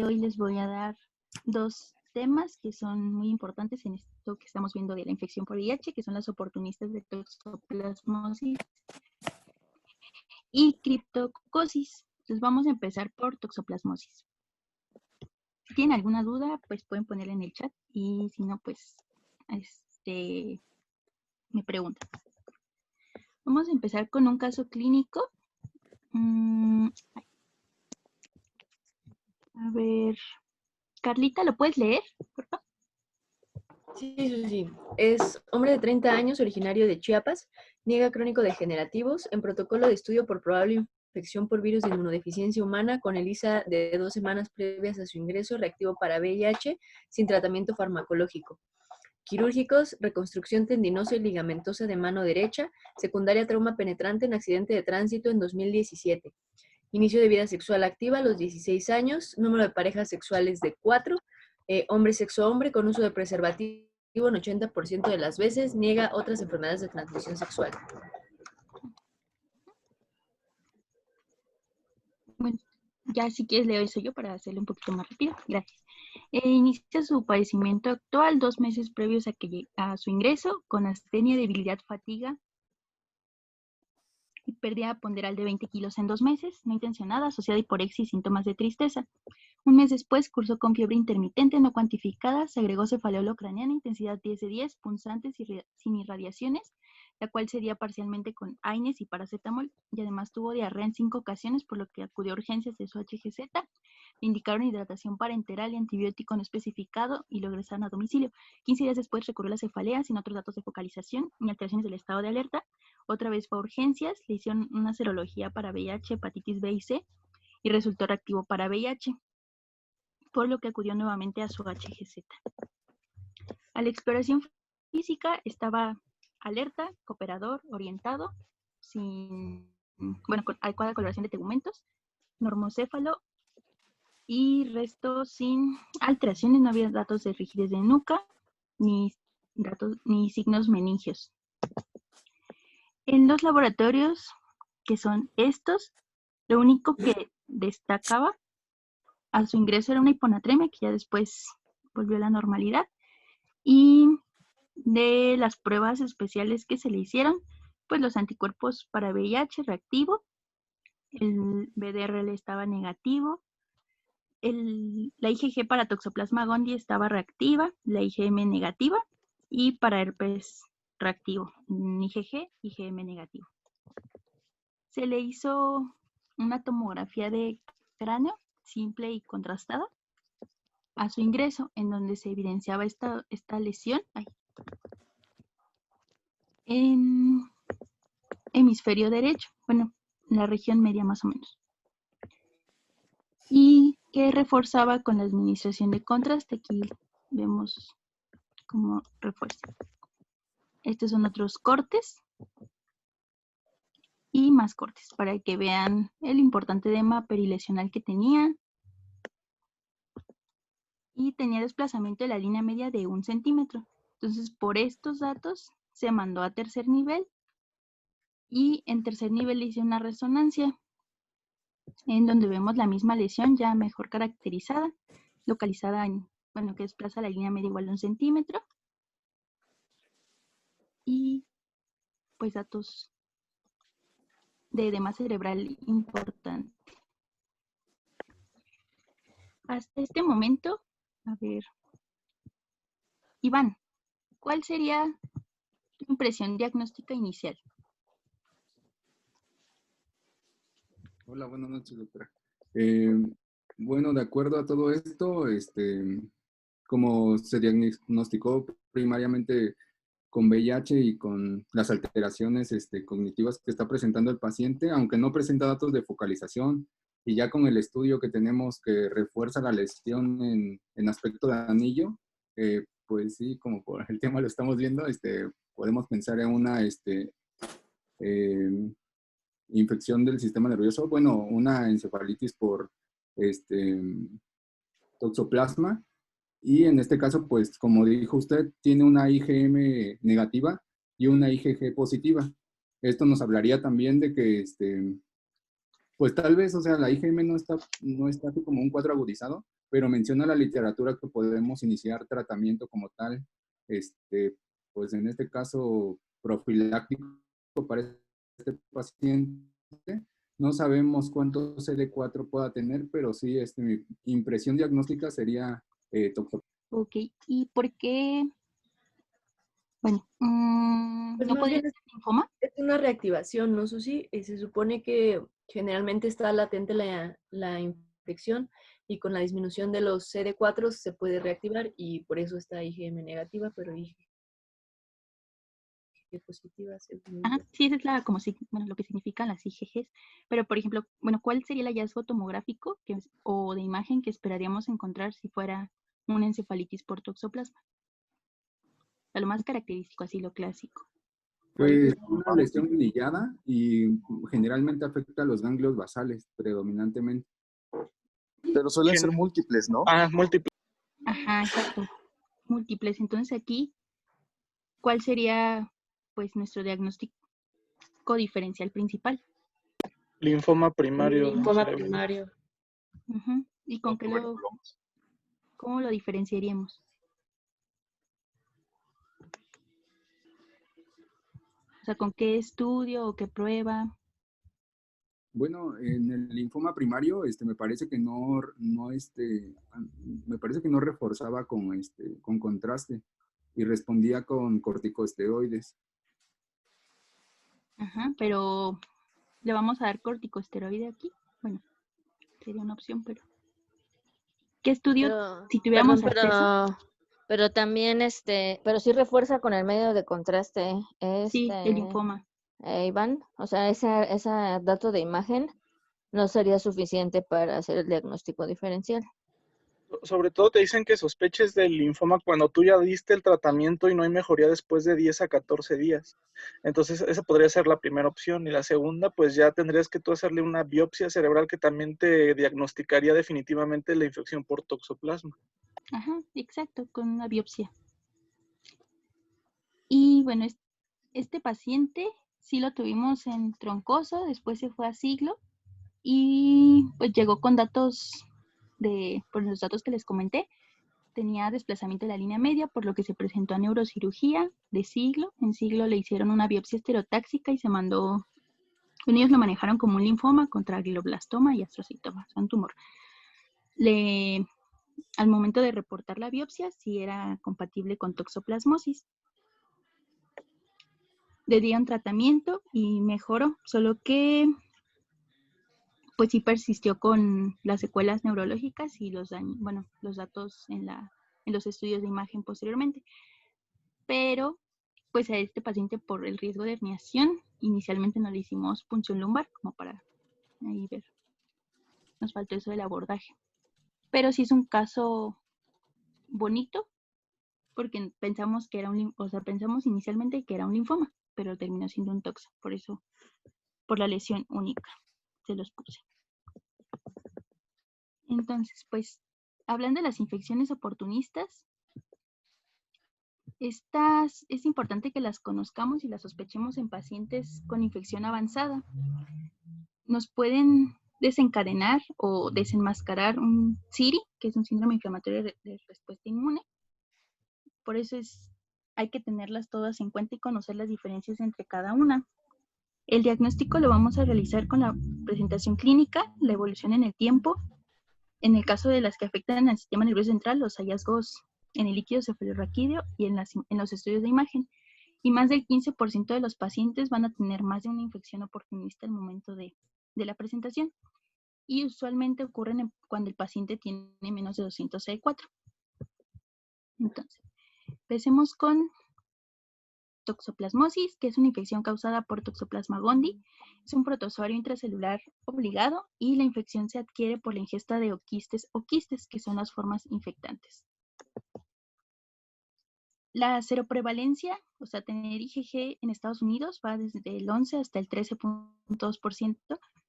hoy les voy a dar dos temas que son muy importantes en esto que estamos viendo de la infección por VIH, que son las oportunistas de toxoplasmosis y criptococosis. Entonces vamos a empezar por toxoplasmosis. Si tienen alguna duda, pues pueden ponerla en el chat y si no, pues me preguntan. Vamos a empezar con un caso clínico. A ver, Carlita, ¿lo puedes leer, por favor? Sí. Es hombre de 30 años, originario de Chiapas, niega crónico-degenerativos, en protocolo de estudio por probable infección por virus de inmunodeficiencia humana, con ELISA de 2 semanas previas a su ingreso, reactivo para VIH, sin tratamiento farmacológico. Quirúrgicos, reconstrucción tendinosa y ligamentosa de mano derecha, secundaria trauma penetrante en accidente de tránsito en 2017. Inicio de vida sexual activa a los 16 años, número de parejas sexuales de 4, hombre sexo hombre con uso de preservativo en 80% de las veces, niega otras enfermedades de transmisión sexual. Bueno, ya si quieres leo eso yo para hacerlo un poquito más rápido. Gracias. Inicia su padecimiento actual 2 meses previos a su ingreso con astenia, debilidad, fatiga y pérdida ponderal de 20 kilos en 2 meses, no intencionada, asociada a hiporexia y síntomas de tristeza. Un mes después cursó con fiebre intermitente no cuantificada, se agregó cefaleolo craneana, intensidad 10 de 10, punzantes y sin irradiaciones, la cual cedía parcialmente con AINES y paracetamol, y además tuvo diarrea en 5 ocasiones, por lo que acudió a urgencias de su HGZ. Le indicaron hidratación parenteral y antibiótico no especificado y lo ingresaron a domicilio. 15 días después recurrió a la cefalea sin otros datos de focalización ni alteraciones del estado de alerta. Otra vez fue a urgencias, le hicieron una serología para VIH, hepatitis B y C y resultó reactivo para VIH, por lo que acudió nuevamente a su HGZ. A la exploración física estaba alerta, cooperador, orientado, con adecuada coloración de tegumentos, normocéfalo y resto sin alteraciones. No había datos de rigidez de nuca ni signos meningios. En los laboratorios, que son estos, lo único que destacaba a su ingreso era una hiponatremia, que ya después volvió a la normalidad, y de las pruebas especiales que se le hicieron, pues los anticuerpos para VIH reactivo, el VDRL estaba negativo, la IgG para Toxoplasma gondii estaba reactiva, la IgM negativa, y para herpes reactivo, IgG, IgM negativo. Se le hizo una tomografía de cráneo simple y contrastada a su ingreso, en donde se evidenciaba esta lesión en hemisferio derecho, bueno, en la región media más o menos, y que reforzaba con la administración de contraste. Aquí vemos cómo refuerza. Estos son otros cortes y más cortes para que vean el importante edema perilesional que tenía, y tenía desplazamiento de la línea media de 1 centímetro. Entonces, por estos datos se mandó a tercer nivel, y en tercer nivel le hice una resonancia en donde vemos la misma lesión ya mejor caracterizada, localizada en, que desplaza la línea media igual a 1 centímetro, y pues datos de edema cerebral importante. Hasta este momento, a ver, Iván, ¿cuál sería tu impresión diagnóstica inicial? Hola, buenas noches, doctora. Bueno, de acuerdo a todo esto, como se diagnosticó primariamente con VIH y con las alteraciones cognitivas que está presentando el paciente, aunque no presenta datos de focalización, y ya con el estudio que tenemos que refuerza la lesión en aspecto de anillo, pues sí, como por el tema lo estamos viendo, podemos pensar en una infección del sistema nervioso, bueno, una encefalitis por toxoplasma, y en este caso, pues como dijo usted, tiene una IgM negativa y una IgG positiva. Esto nos hablaría también de que, pues tal vez, o sea, la IgM no está así como un cuadro agudizado, pero menciona la literatura que podemos iniciar tratamiento como tal, pues en este caso profiláctico para este paciente. No sabemos cuánto CD4 pueda tener, pero sí, mi impresión diagnóstica sería toxoplasma. Ok, ¿y por qué? Bueno, Pues ¿no más podría bien ser linfoma? es una reactivación, ¿no, Susi? Se supone que generalmente está latente la infección y con la disminución de los CD4 se puede reactivar y por eso está IgM negativa, pero IgG positiva, según Ajá, yo. sí, esa es bueno, lo que significan las IgGs. Pero, por ejemplo, bueno, ¿cuál sería el hallazgo tomográfico o de imagen que esperaríamos encontrar si fuera una encefalitis por toxoplasma? O sea, lo más característico, así lo clásico. Pues una lesión anillada y generalmente afecta a los ganglios basales predominantemente. Pero suelen ser múltiples, ¿no? Múltiples. Ajá, exacto. Múltiples. Entonces aquí, ¿cuál sería pues nuestro diagnóstico diferencial principal? Linfoma primario. Linfoma cerebral. primario. Ujú. ¿Y con qué cómo lo diferenciaríamos? O sea, ¿con qué estudio o qué prueba? Bueno, en el linfoma primario, me parece que me parece que no reforzaba con contraste y respondía con corticosteroides. Ajá, pero ¿le vamos a dar corticosteroide aquí? Bueno, sería una opción, pero ¿qué estudio, Pero, si tuviéramos perdón, acceso? pero también pero sí refuerza con el medio de contraste, Sí, el linfoma. Iván, o sea, ese dato de imagen no sería suficiente para hacer el diagnóstico diferencial. Sobre todo te dicen que sospeches del linfoma cuando tú ya diste el tratamiento y no hay mejoría después de 10 a 14 días. Entonces, esa podría ser la primera opción. Y la segunda, pues ya tendrías que tú hacerle una biopsia cerebral que también te diagnosticaría definitivamente la infección por toxoplasma. Ajá, exacto, con una biopsia. Y bueno, este paciente sí lo tuvimos en Troncoso, después se fue a Siglo y pues llegó con datos por los datos que les comenté, tenía desplazamiento de la línea media, por lo que se presentó a neurocirugía de Siglo. En Siglo le hicieron una biopsia estereotáxica y se mandó, ellos lo manejaron como un linfoma contra glioblastoma y astrocitoma, o sea, un tumor. Al momento de reportar la biopsia, sí era compatible con toxoplasmosis. Le dieron tratamiento y mejoró, solo que pues sí persistió con las secuelas neurológicas y los datos en los estudios de imagen posteriormente. Pero pues a este paciente por el riesgo de herniación, inicialmente no le hicimos punción lumbar, como para ahí ver. Nos faltó eso del abordaje. Pero sí es un caso bonito, porque pensamos inicialmente que era un linfoma, pero terminó siendo un toxo, por eso, por la lesión única, se los puse. Entonces, pues, hablando de las infecciones oportunistas, estas es importante que las conozcamos y las sospechemos en pacientes con infección avanzada. Nos pueden desencadenar o desenmascarar un SIRI, que es un síndrome inflamatorio de respuesta inmune. Por eso hay que tenerlas todas en cuenta y conocer las diferencias entre cada una. El diagnóstico lo vamos a realizar con la presentación clínica, la evolución en el tiempo. En el caso de las que afectan al sistema nervioso central, los hallazgos en el líquido cefalorraquídeo y en los estudios de imagen. Y más del 15% de los pacientes van a tener más de una infección oportunista al momento de la presentación. Y usualmente ocurren cuando el paciente tiene menos de 200 CD4. Entonces, empecemos con toxoplasmosis, que es una infección causada por Toxoplasma gondii. Es un protozoario intracelular obligado y la infección se adquiere por la ingesta de oquistes o quistes, que son las formas infectantes. La seroprevalencia, o sea, tener IgG en Estados Unidos va desde el 11 hasta el 13.2%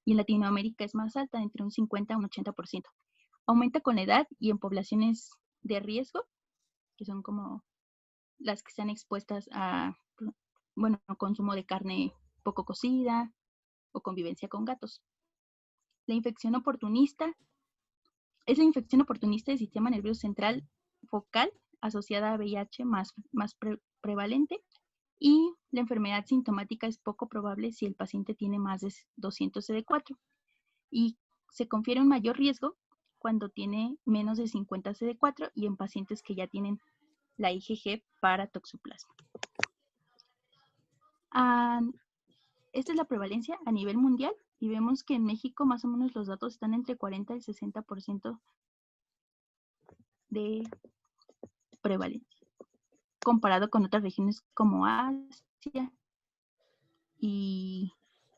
y en Latinoamérica es más alta, entre un 50 a un 80%. Aumenta con la edad y en poblaciones de riesgo, que son como las que están expuestas a consumo de carne poco cocida o convivencia con gatos. La infección oportunista Es la infección oportunista del sistema nervioso central focal asociada a VIH más prevalente, y la enfermedad sintomática es poco probable si el paciente tiene más de 200 CD4, y se confiere un mayor riesgo cuando tiene menos de 50 CD4 y en pacientes que ya tienen la IgG para toxoplasma. Esta es la prevalencia a nivel mundial y vemos que en México más o menos los datos están entre 40 y 60% de prevalencia, comparado con otras regiones como Asia y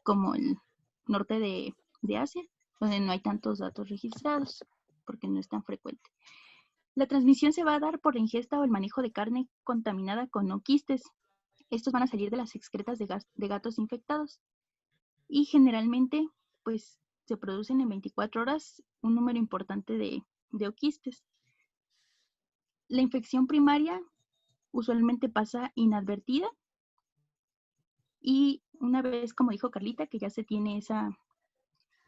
como el norte de Asia, donde no hay tantos datos registrados porque no es tan frecuente. La transmisión se va a dar por la ingesta o el manejo de carne contaminada con oquistes. Estos van a salir de las excretas de gatos infectados y generalmente pues se producen en 24 horas un número importante de oquistes. La infección primaria usualmente pasa inadvertida y una vez, como dijo Carlita, que ya se tiene esa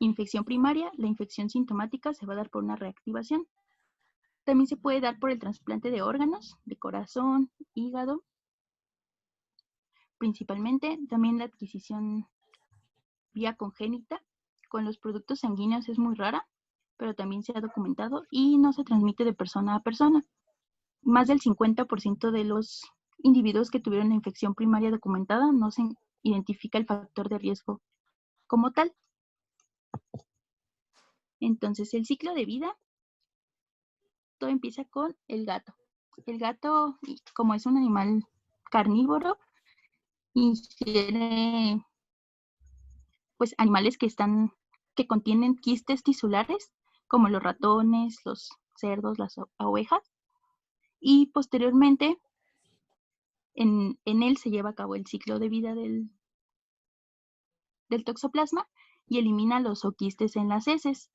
infección primaria, la infección sintomática se va a dar por una reactivación. También se puede dar por el trasplante de órganos, de corazón, hígado, principalmente. También la adquisición vía congénita con los productos sanguíneos es muy rara, pero también se ha documentado y no se transmite de persona a persona. Más del 50% de los individuos que tuvieron la infección primaria documentada no se identifica el factor de riesgo como tal. Entonces, el ciclo de vida, todo empieza con el gato. El gato, como es un animal carnívoro, ingiere pues animales que contienen quistes tisulares, como los ratones, los cerdos, las ovejas, y posteriormente en él se lleva a cabo el ciclo de vida del toxoplasma y elimina los oquistes en las heces.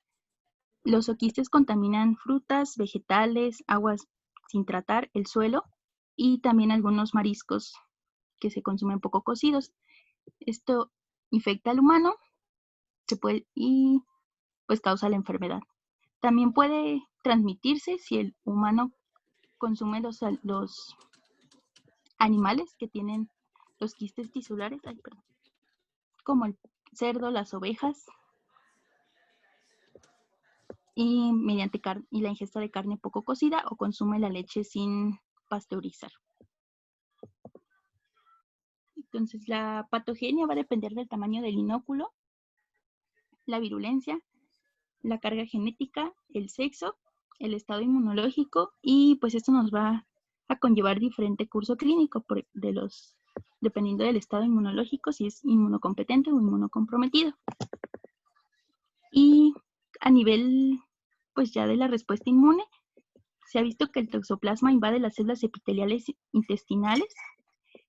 Los oquistes contaminan frutas, vegetales, aguas sin tratar, el suelo y también algunos mariscos que se consumen poco cocidos. Esto infecta al humano y pues causa la enfermedad. También puede transmitirse si el humano consume los animales que tienen los quistes tisulares, como el cerdo, las ovejas, y la ingesta de carne poco cocida o consume la leche sin pasteurizar. Entonces, la patogenia va a depender del tamaño del inóculo, la virulencia, la carga genética, el sexo, el estado inmunológico, y pues esto nos va a conllevar diferente curso clínico dependiendo del estado inmunológico, si es inmunocompetente o inmunocomprometido. Y a nivel pues ya de la respuesta inmune, se ha visto que el toxoplasma invade las células epiteliales intestinales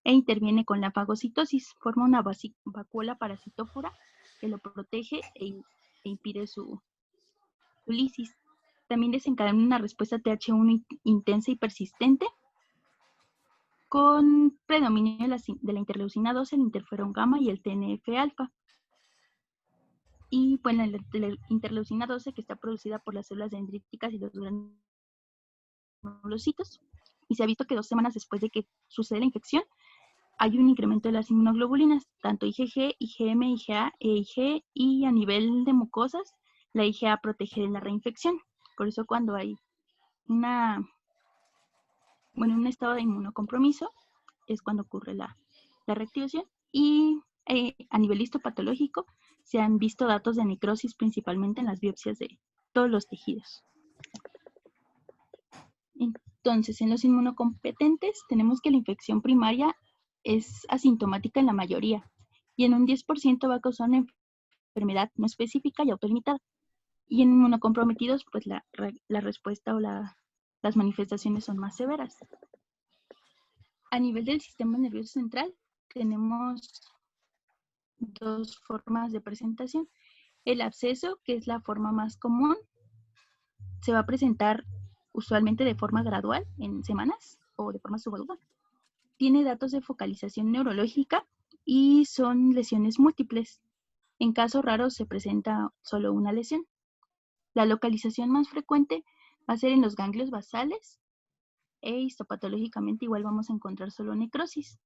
e interviene con la fagocitosis, forma una vacuola parasitófora que lo protege e impide su lisis. También desencadena una respuesta TH1 intensa y persistente con predominio de la interleucina 12, el interferón gamma y el TNF-alfa. Y bueno, la interleucina 12 que está producida por las células dendríticas y los granulocitos, y se ha visto que 2 semanas después de que sucede la infección hay un incremento de las inmunoglobulinas, tanto IgG, IgM, IgA e Ig, y a nivel de mucosas, la IgA protege de la reinfección. Por eso cuando hay un estado de inmunocompromiso es cuando ocurre la reactivación. Y a nivel histopatológico se han visto datos de necrosis principalmente en las biopsias de todos los tejidos. Entonces, en los inmunocompetentes tenemos que la infección primaria es asintomática en la mayoría y en un 10% va a causar una enfermedad no específica y autolimitada. Y en inmunocomprometidos, pues la respuesta o las manifestaciones son más severas. A nivel del sistema nervioso central, tenemos 2 formas de presentación. El absceso, que es la forma más común, se va a presentar usualmente de forma gradual en semanas o de forma subaguda. Tiene datos de focalización neurológica y son lesiones múltiples. En casos raros se presenta solo una lesión. La localización más frecuente va a ser en los ganglios basales e histopatológicamente igual vamos a encontrar solo necrosis.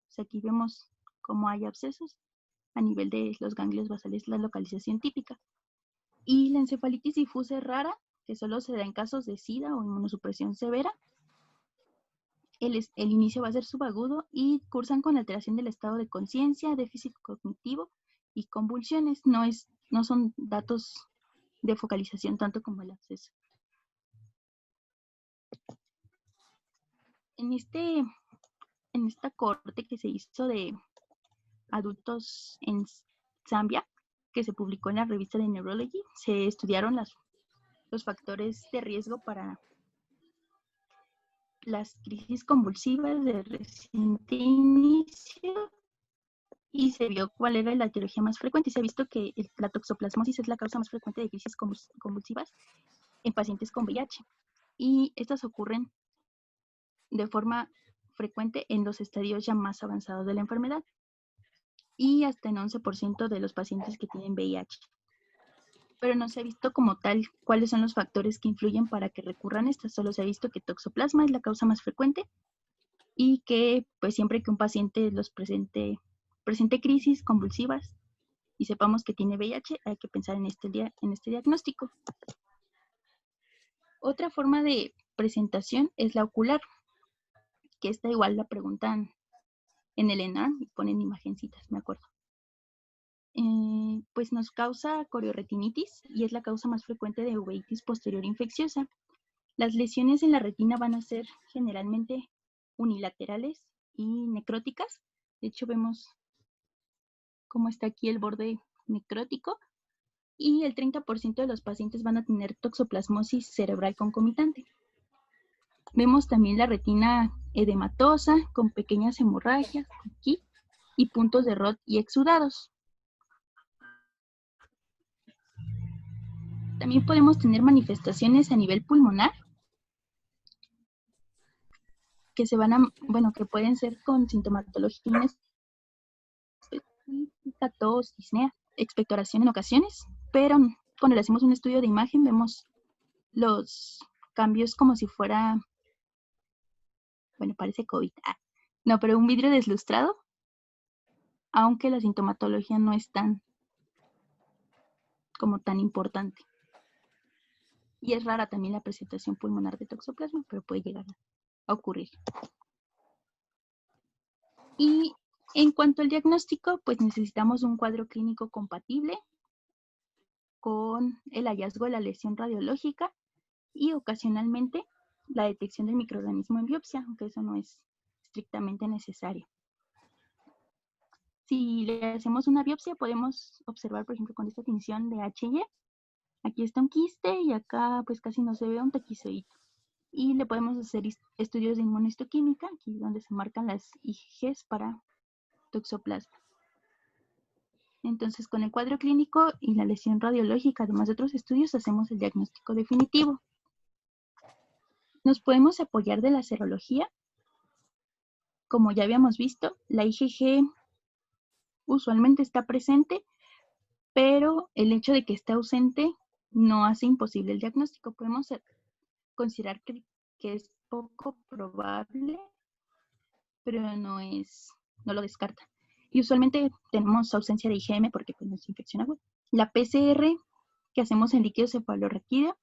O sea, aquí vemos cómo hay abscesos a nivel de los ganglios basales, la localización típica. Y la encefalitis difusa es rara, que solo se da en casos de SIDA o inmunosupresión severa. El inicio va a ser subagudo y cursan con alteración del estado de conciencia, déficit cognitivo y convulsiones. No son datos de focalización tanto como el absceso. En esta corte que se hizo de adultos en Zambia, que se publicó en la revista de Neurology, se estudiaron los factores de riesgo para las crisis convulsivas de reciente inicio y se vio cuál era la etiología más frecuente y se ha visto que la toxoplasmosis es la causa más frecuente de crisis convulsivas en pacientes con VIH y estas ocurren de forma frecuente en los estadios ya más avanzados de la enfermedad y hasta en 11% de los pacientes que tienen VIH. Pero no se ha visto como tal cuáles son los factores que influyen para que recurran estas. Solo se ha visto que toxoplasma es la causa más frecuente y que pues siempre que un paciente los presente crisis convulsivas y sepamos que tiene VIH, hay que pensar en este diagnóstico. Otra forma de presentación es la ocular, que esta igual la preguntan en el ENAR y ponen imagencitas, me acuerdo. Pues nos causa corioretinitis y es la causa más frecuente de uveitis posterior infecciosa. Las lesiones en la retina van a ser generalmente unilaterales y necróticas. De hecho, vemos cómo está aquí el borde necrótico y el 30% de los pacientes van a tener toxoplasmosis cerebral concomitante. Vemos también la retina edematosa con pequeñas hemorragias aquí y puntos de Roth y exudados. También podemos tener manifestaciones a nivel pulmonar que que pueden ser con sintomatología específica, tos, disnea, expectoración en ocasiones, pero cuando le hacemos un estudio de imagen vemos los cambios como si fuera, parece COVID. No, pero un vidrio deslustrado, aunque la sintomatología no es tan importante. Y es rara también la presentación pulmonar de toxoplasma, pero puede llegar a ocurrir. Y en cuanto al diagnóstico, pues necesitamos un cuadro clínico compatible con el hallazgo de la lesión radiológica y ocasionalmente la detección del microorganismo en biopsia, aunque eso no es estrictamente necesario. Si le hacemos una biopsia, podemos observar, por ejemplo, con esta tinción de H&E, aquí está un quiste y acá pues casi no se ve un taquizoide. Y le podemos hacer estudios de inmunohistoquímica, aquí donde se marcan las IgGs para toxoplasma. Entonces, con el cuadro clínico y la lesión radiológica, además de otros estudios, hacemos el diagnóstico definitivo. Nos podemos apoyar de la serología. Como ya habíamos visto, la IgG usualmente está presente, pero el hecho de que esté ausente no hace imposible el diagnóstico. Podemos considerar que es poco probable, pero no lo descarta. Y usualmente tenemos ausencia de IgM porque pues, no es infección aguda. La PCR que hacemos en líquido cefalorraquídeo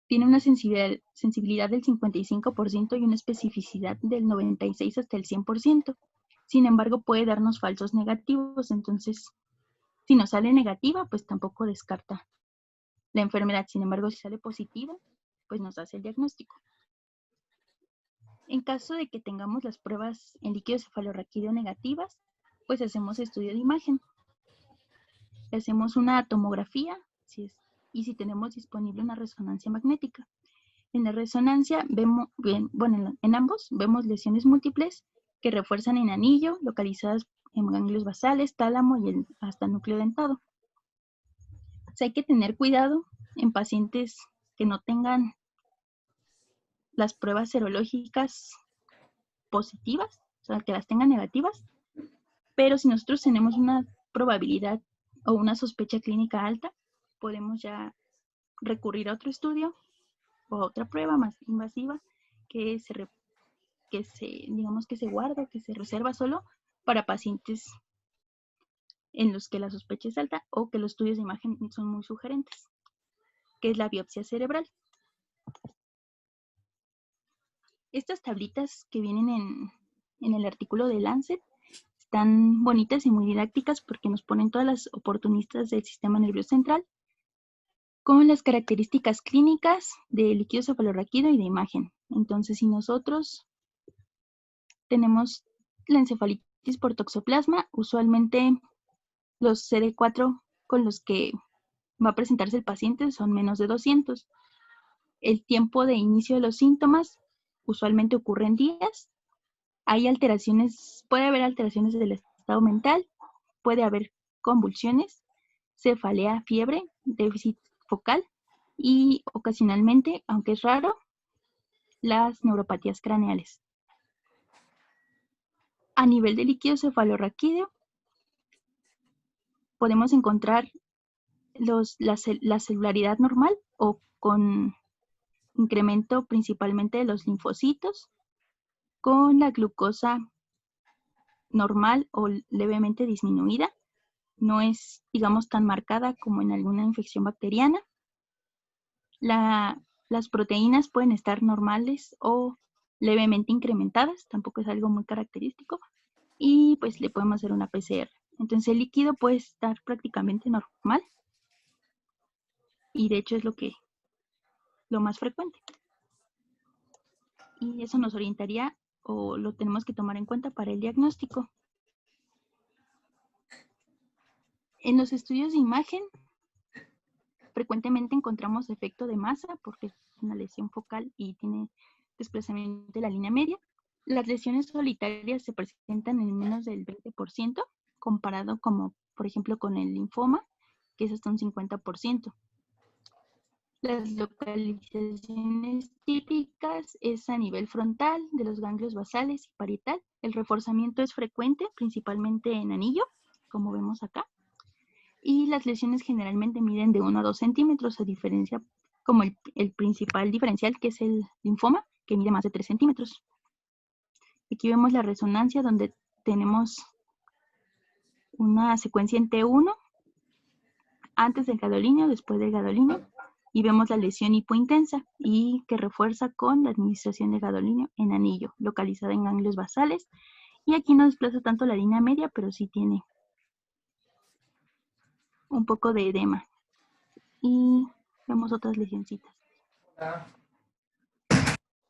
tiene una sensibilidad del 55% y una especificidad del 96% hasta el 100%. Sin embargo, puede darnos falsos negativos. Entonces, si nos sale negativa, pues tampoco descarta la enfermedad. Sin embargo, si sale positiva, pues nos hace el diagnóstico. En caso de que tengamos las pruebas en líquido cefalorraquídeo negativas, pues hacemos estudio de imagen. Hacemos una tomografía, y si tenemos disponible una resonancia magnética. En la resonancia vemos, en ambos vemos lesiones múltiples que refuerzan en anillo, localizadas en ganglios basales, tálamo y hasta núcleo dentado. O sea, hay que tener cuidado en pacientes que no tengan las pruebas serológicas positivas, o sea, que las tengan negativas, pero si nosotros tenemos una probabilidad o una sospecha clínica alta, podemos ya recurrir a otro estudio o a otra prueba más invasiva que digamos que se guarda, que se reserva solo para pacientes en los que la sospecha es alta o que los estudios de imagen son muy sugerentes, que es la biopsia cerebral. Estas tablitas que vienen en el artículo de Lancet están bonitas y muy didácticas porque nos ponen todas las oportunistas del sistema nervioso central con las características clínicas de líquido cefalorraquídeo y de imagen. Entonces, si nosotros tenemos la encefalitis por toxoplasma, usualmente los CD4 con los que va a presentarse el paciente son menos de 200. El tiempo de inicio de los síntomas usualmente ocurre en días. Puede haber alteraciones del estado mental, puede haber convulsiones, cefalea, fiebre, déficit focal y ocasionalmente, aunque es raro, las neuropatías craneales. A nivel de líquido cefalorraquídeo, podemos encontrar la celularidad normal o con incremento principalmente de los linfocitos, con la glucosa normal o levemente disminuida. No es, digamos, tan marcada como en alguna infección bacteriana. Las proteínas pueden estar normales o levemente incrementadas, tampoco es algo muy característico, y pues le podemos hacer una PCR. Entonces el líquido puede estar prácticamente normal y de hecho es lo más frecuente. Y eso nos orientaría o lo tenemos que tomar en cuenta para el diagnóstico. En los estudios de imagen, frecuentemente encontramos efecto de masa porque es una lesión focal y tiene desplazamiento de la línea media. Las lesiones solitarias se presentan en menos del 20%, comparado como, por ejemplo, con el linfoma, que es hasta un 50%. Las localizaciones típicas es a nivel frontal, de los ganglios basales y parietal. El reforzamiento es frecuente, principalmente en anillo, como vemos acá. Y las lesiones generalmente miden de 1 a 2 centímetros, a diferencia como el principal diferencial, que es el linfoma, que mide más de 3 centímetros. Aquí vemos la resonancia donde tenemos una secuencia en T1, antes del gadolíneo, después del gadolíneo, y vemos la lesión hipointensa y que refuerza con la administración de gadolíneo en anillo, localizada en ganglios basales. Y aquí no desplaza tanto la línea media, pero sí tiene un poco de edema. Y vemos otras lesioncitas.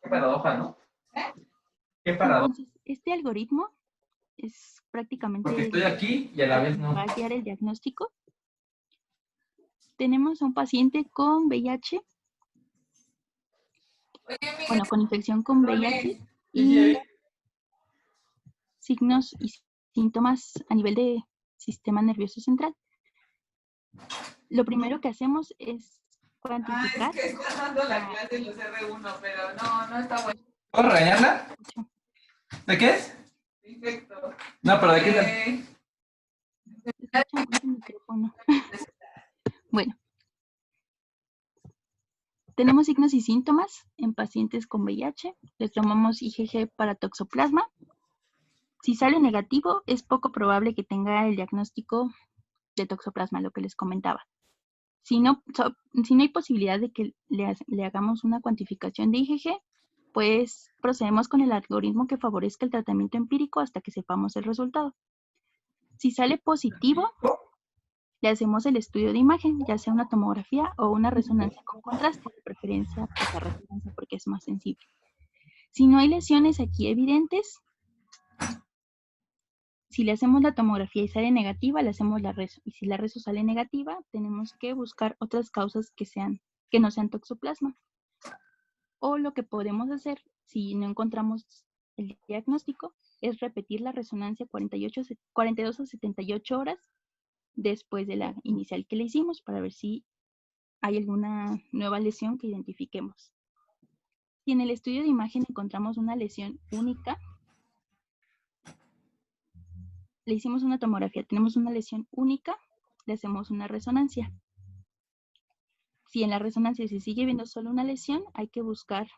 Qué paradoja, ¿no? Qué paradoja. Entonces, este algoritmo es prácticamente Porque estoy aquí y a la vez no. va a guiar el diagnóstico. Tenemos a un paciente con VIH, bueno, con infección con VIH y signos y síntomas a nivel de sistema nervioso central. Lo primero que hacemos es cuantificar. Es que está dando la clase en los R1, pero no está bueno. ¿Puedo regañarla? ¿De qué es? Perfecto. No, pero ¿de qué es? Micrófono. Bueno. Tenemos signos y síntomas en pacientes con VIH. Les tomamos IgG para toxoplasma. Si sale negativo, es poco probable que tenga el diagnóstico de toxoplasma, lo que les comentaba. Si no hay posibilidad de que le hagamos una cuantificación de IgG, pues procedemos con el algoritmo que favorezca el tratamiento empírico hasta que sepamos el resultado. Si sale positivo, le hacemos el estudio de imagen, ya sea una tomografía o una resonancia con contraste, de preferencia pues, la resonancia porque es más sensible. Si no hay lesiones aquí evidentes, si le hacemos la tomografía y sale negativa, le hacemos la reso. Y si la reso sale negativa, tenemos que buscar otras causas que no sean toxoplasma. O lo que podemos hacer, si no encontramos el diagnóstico, es repetir la resonancia 42 a 78 horas después de la inicial que le hicimos para ver si hay alguna nueva lesión que identifiquemos. Si en el estudio de imagen encontramos una lesión única, le hicimos una tomografía, tenemos una lesión única, le hacemos una resonancia. Si en la resonancia se sigue viendo solo una lesión, hay que buscar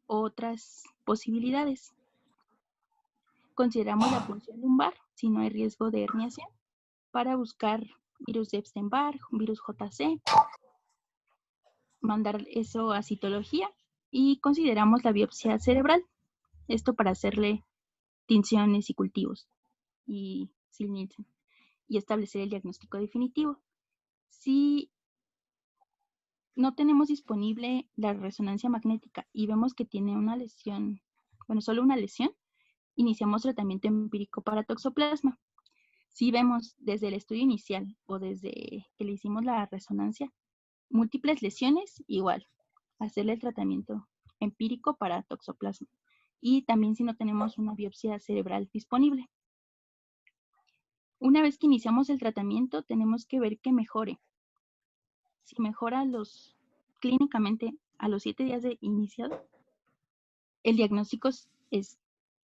otras posibilidades. Consideramos la punción lumbar, si no hay riesgo de herniación, para buscar virus de Epstein-Barr, virus JC, mandar eso a citología, y consideramos la biopsia cerebral, esto para hacerle tinciones y cultivos, y Ziehl-Neelsen, y establecer el diagnóstico definitivo. Si no tenemos disponible la resonancia magnética y vemos que tiene una lesión, bueno, solo una lesión, iniciamos tratamiento empírico para toxoplasma. Si vemos desde el estudio inicial o desde que le hicimos la resonancia, múltiples lesiones, igual, hacerle el tratamiento empírico para toxoplasma. Y también si no tenemos una biopsia cerebral disponible. Una vez que iniciamos el tratamiento, tenemos que ver que mejore. Si mejora clínicamente a los 7 días de iniciado, el diagnóstico es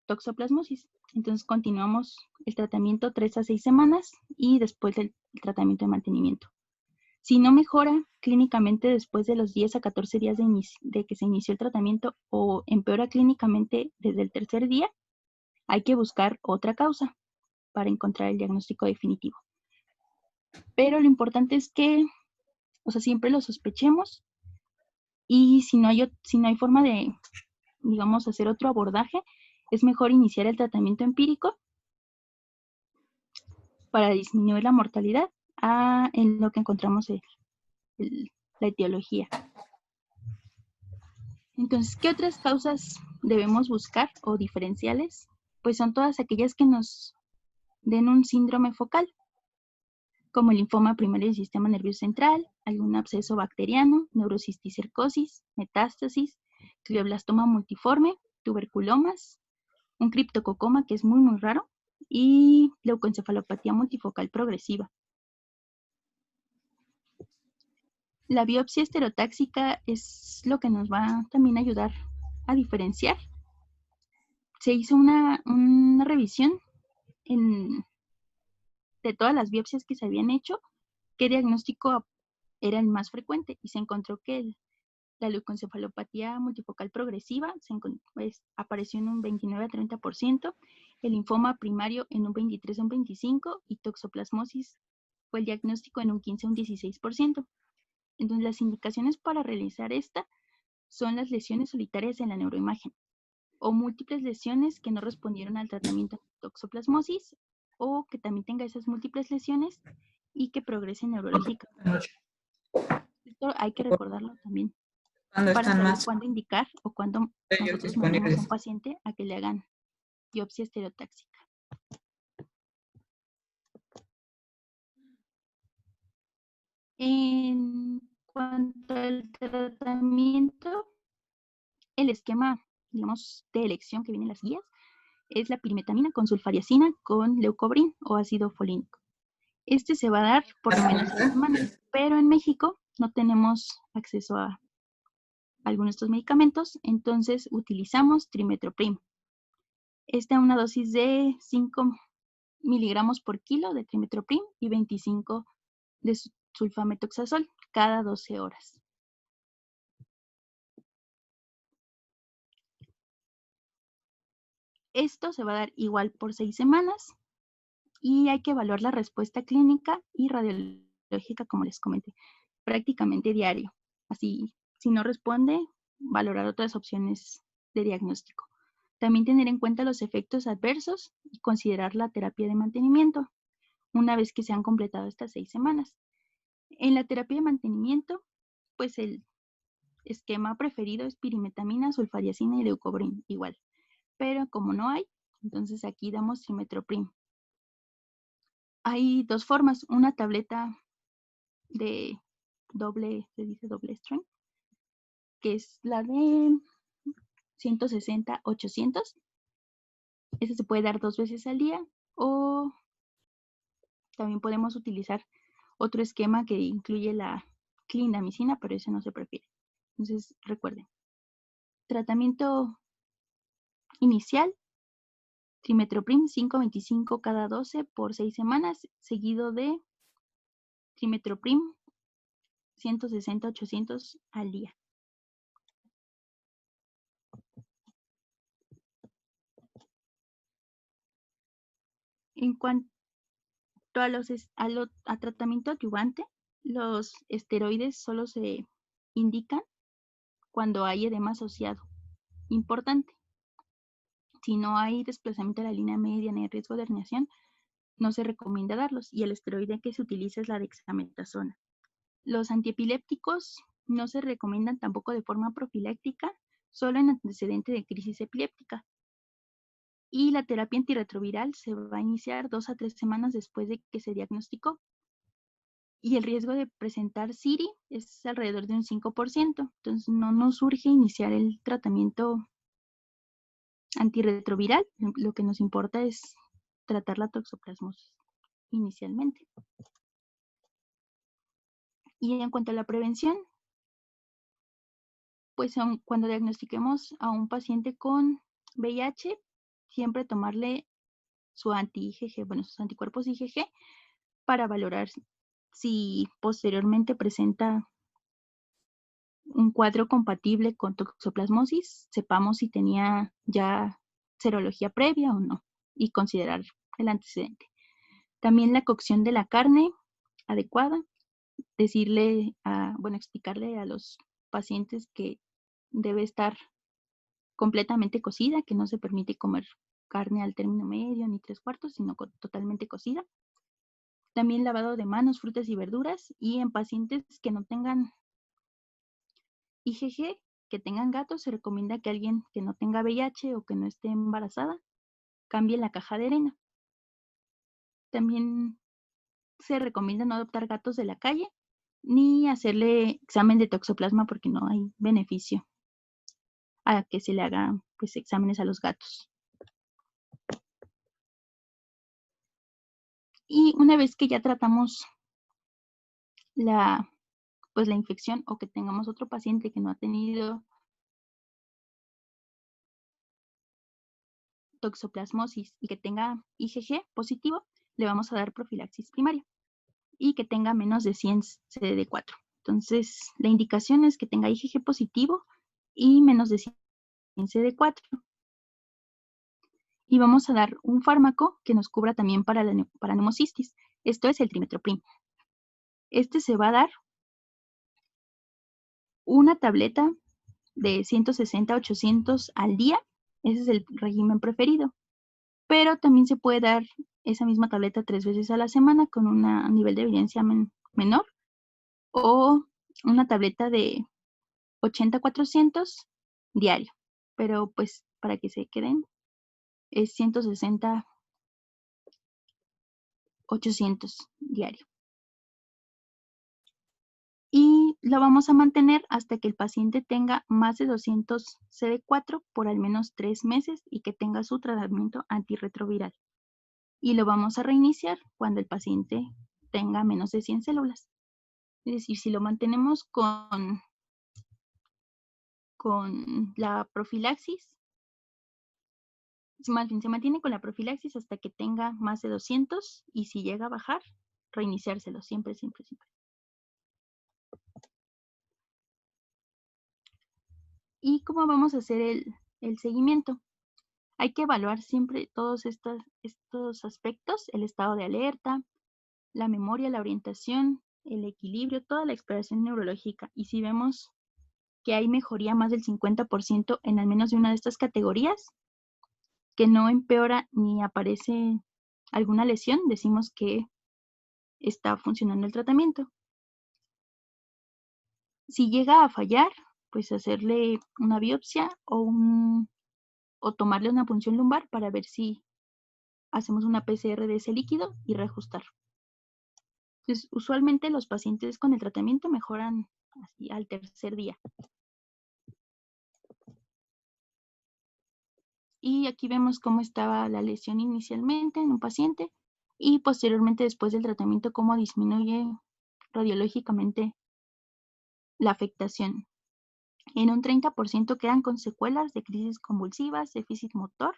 toxoplasmosis. Entonces continuamos el tratamiento 3 a 6 semanas y después del tratamiento de mantenimiento. Si no mejora clínicamente después de los 10 a 14 días de que se inició el tratamiento o empeora clínicamente desde el tercer día, hay que buscar otra causa para encontrar el diagnóstico definitivo. Pero lo importante es que, siempre lo sospechemos, y si no hay forma de, digamos, hacer otro abordaje, es mejor iniciar el tratamiento empírico para disminuir la mortalidad en lo que encontramos la etiología. Entonces, ¿qué otras causas debemos buscar o diferenciales? Pues son todas aquellas que nos den un síndrome focal, como el linfoma primario del sistema nervioso central, algún absceso bacteriano, neurocisticercosis, metástasis, glioblastoma multiforme, tuberculomas, un criptococoma que es muy, muy raro, y leucoencefalopatía multifocal progresiva. La biopsia estereotáxica es lo que nos va también a ayudar a diferenciar. Se hizo una revisión de todas las biopsias que se habían hecho, qué diagnóstico era el más frecuente, y se encontró que la leucoencefalopatía multifocal progresiva apareció en un 29 a 30%, el linfoma primario en un 23 a un 25%, y toxoplasmosis fue el diagnóstico en un 15 a un 16%. Entonces, las indicaciones para realizar esta son las lesiones solitarias en la neuroimagen, o múltiples lesiones que no respondieron al tratamiento de toxoplasmosis, o que también tenga esas múltiples lesiones y que progrese neurológicamente. Esto hay que recordarlo también, ¿Cuándo para están saber más cuándo indicar o cuándo nosotros mandamos a disponibles? un paciente a que le hagan biopsia estereotáxica. En cuanto al tratamiento, el esquema, digamos, de elección que viene en las guías es la pirimetamina con sulfariacina con leucobrin o ácido folínico. Este se va a dar por lo menos 6 semanas, pero en México no tenemos acceso a algunos de estos medicamentos, entonces utilizamos trimetoprim. Esta es una dosis de 5 miligramos por kilo de trimetoprim y 25 de sulfametoxazol cada 12 horas. Esto se va a dar igual por 6 semanas y hay que evaluar la respuesta clínica y radiológica, como les comenté, prácticamente diario. Así, si no responde, valorar otras opciones de diagnóstico. También tener en cuenta los efectos adversos y considerar la terapia de mantenimiento una vez que se han completado estas 6 semanas. En la terapia de mantenimiento, pues el esquema preferido es pirimetamina, sulfariacina y leucobrin, igual. Pero como no hay, entonces aquí damos trimetoprim. Hay dos formas, una tableta de se dice doble strength, que es la de 160, 800. Ese se puede dar 2 veces al día, o también podemos utilizar otro esquema que incluye la clindamicina, pero ese no se prefiere. Entonces, recuerden, tratamiento inicial, trimetoprim 5.25 cada 12 por 6 semanas, seguido de trimetoprim 160, 800 al día. En cuanto a tratamiento adyuvante, los esteroides solo se indican cuando hay edema asociado importante. Si no hay desplazamiento de la línea media ni riesgo de herniación, no se recomienda darlos, y el esteroide que se utiliza es la dexametasona. Los antiepilépticos no se recomiendan tampoco de forma profiláctica, solo en antecedente de crisis epiléptica. Y la terapia antirretroviral se va a iniciar 2 a 3 semanas después de que se diagnosticó. Y el riesgo de presentar CIRI es alrededor de un 5%. Entonces no nos urge iniciar el tratamiento antirretroviral. Lo que nos importa es tratar la toxoplasmosis inicialmente. Y en cuanto a la prevención, pues cuando diagnostiquemos a un paciente con VIH, siempre tomarle su anti-IgG, bueno, sus anticuerpos IgG, para valorar si posteriormente presenta un cuadro compatible con toxoplasmosis, sepamos si tenía ya serología previa o no, y considerar el antecedente. También la cocción de la carne adecuada, explicarle a los pacientes que debe estar completamente cocida, que no se permite comer carne al término medio ni 3/4, sino totalmente cocida. También lavado de manos, frutas y verduras, y en pacientes que no tengan IgG, que tengan gatos, se recomienda que alguien que no tenga VIH o que no esté embarazada cambie la caja de arena. También se recomienda no adoptar gatos de la calle ni hacerle examen de toxoplasma porque no hay beneficio a que se le hagan exámenes a los gatos. Y una vez que ya tratamos la infección, o que tengamos otro paciente que no ha tenido toxoplasmosis y que tenga IgG positivo, le vamos a dar profilaxis primaria y que tenga menos de 100 CD4. Entonces, la indicación es que tenga IgG positivo y menos de 100 CD4. Y vamos a dar un fármaco que nos cubra también para neumocistis. Esto es el trimethoprim. Este se va a dar una tableta de 160 a 800 al día. Ese es el régimen preferido. Pero también se puede dar esa misma tableta 3 veces a la semana con un nivel de evidencia menor, o una tableta de 80 a 400 diario. Pero pues para que se queden es 160 800 diario. Y lo vamos a mantener hasta que el paciente tenga más de 200 CD4 por al menos 3 meses y que tenga su tratamiento antirretroviral. Y lo vamos a reiniciar cuando el paciente tenga menos de 100 células. Es decir, si lo mantenemos con la profilaxis, más bien se mantiene con la profilaxis hasta que tenga más de 200, y si llega a bajar, reiniciárselo siempre, siempre, siempre. ¿Y cómo vamos a hacer el seguimiento? Hay que evaluar siempre todos estos aspectos: el estado de alerta, la memoria, la orientación, el equilibrio, toda la exploración neurológica. Y si vemos que hay mejoría más del 50% en al menos de una de estas categorías, que no empeora ni aparece alguna lesión, decimos que está funcionando el tratamiento. Si llega a fallar, pues hacerle una biopsia o tomarle una punción lumbar para ver si hacemos una PCR de ese líquido y reajustar. Entonces, usualmente los pacientes con el tratamiento mejoran así al tercer día. Y aquí vemos cómo estaba la lesión inicialmente en un paciente y posteriormente, después del tratamiento, cómo disminuye radiológicamente la afectación. En un 30% quedan con secuelas de crisis convulsivas, déficit motor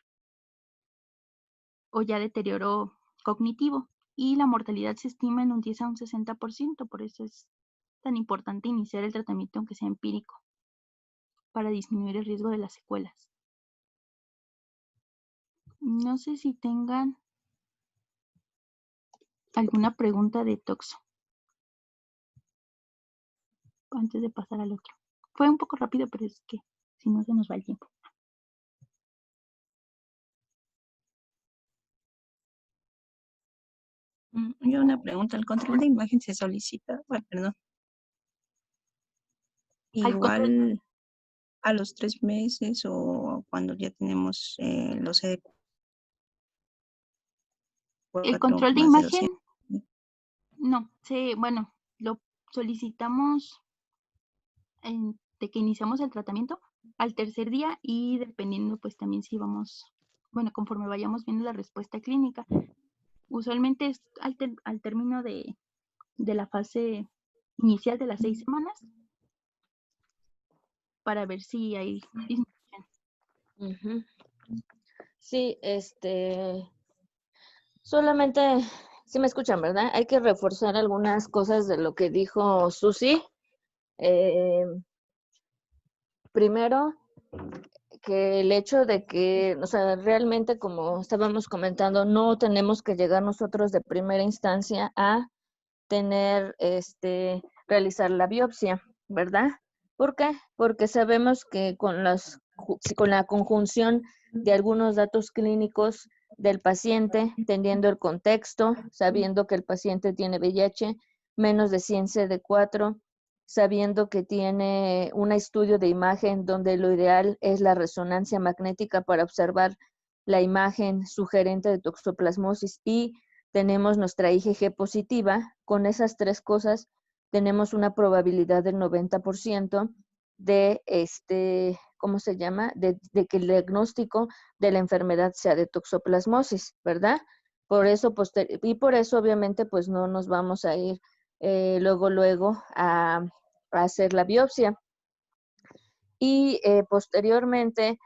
o ya deterioro cognitivo. Y la mortalidad se estima en un 10 a un 60%, por eso es tan importante iniciar el tratamiento aunque sea empírico para disminuir el riesgo de las secuelas. No sé si tengan alguna pregunta de toxo antes de pasar al otro. Fue un poco rápido, pero es que si no se nos va el tiempo. Yo una pregunta, ¿el control de imagen se solicita? Bueno, perdón. Al control- Igual a los 3 meses o cuando ya tenemos los CD4 El control de más de imagen, 200. no, bueno, lo solicitamos de que iniciamos el tratamiento al tercer día y dependiendo pues también si vamos, bueno, conforme vayamos viendo la respuesta clínica. Usualmente es al término de la fase inicial de las 6 semanas para ver si hay disminución. Ujú. Sí, solamente, sí me escuchan, ¿verdad? Hay que reforzar algunas cosas de lo que dijo Susi. Primero, que el hecho de que, o sea, realmente como estábamos comentando, no tenemos que llegar nosotros de primera instancia a tener, realizar la biopsia, ¿verdad? ¿Por qué? Porque sabemos que con la conjunción de algunos datos clínicos del paciente, teniendo el contexto, sabiendo que el paciente tiene VIH, menos de 100 CD4, sabiendo que tiene un estudio de imagen donde lo ideal es la resonancia magnética para observar la imagen sugerente de toxoplasmosis y tenemos nuestra IgG positiva, con esas tres cosas tenemos una probabilidad del 90% de, ¿cómo se llama? De que el diagnóstico de la enfermedad sea de toxoplasmosis, ¿verdad? Por eso, obviamente, pues no nos vamos a ir luego a hacer la biopsia. Y posteriormente,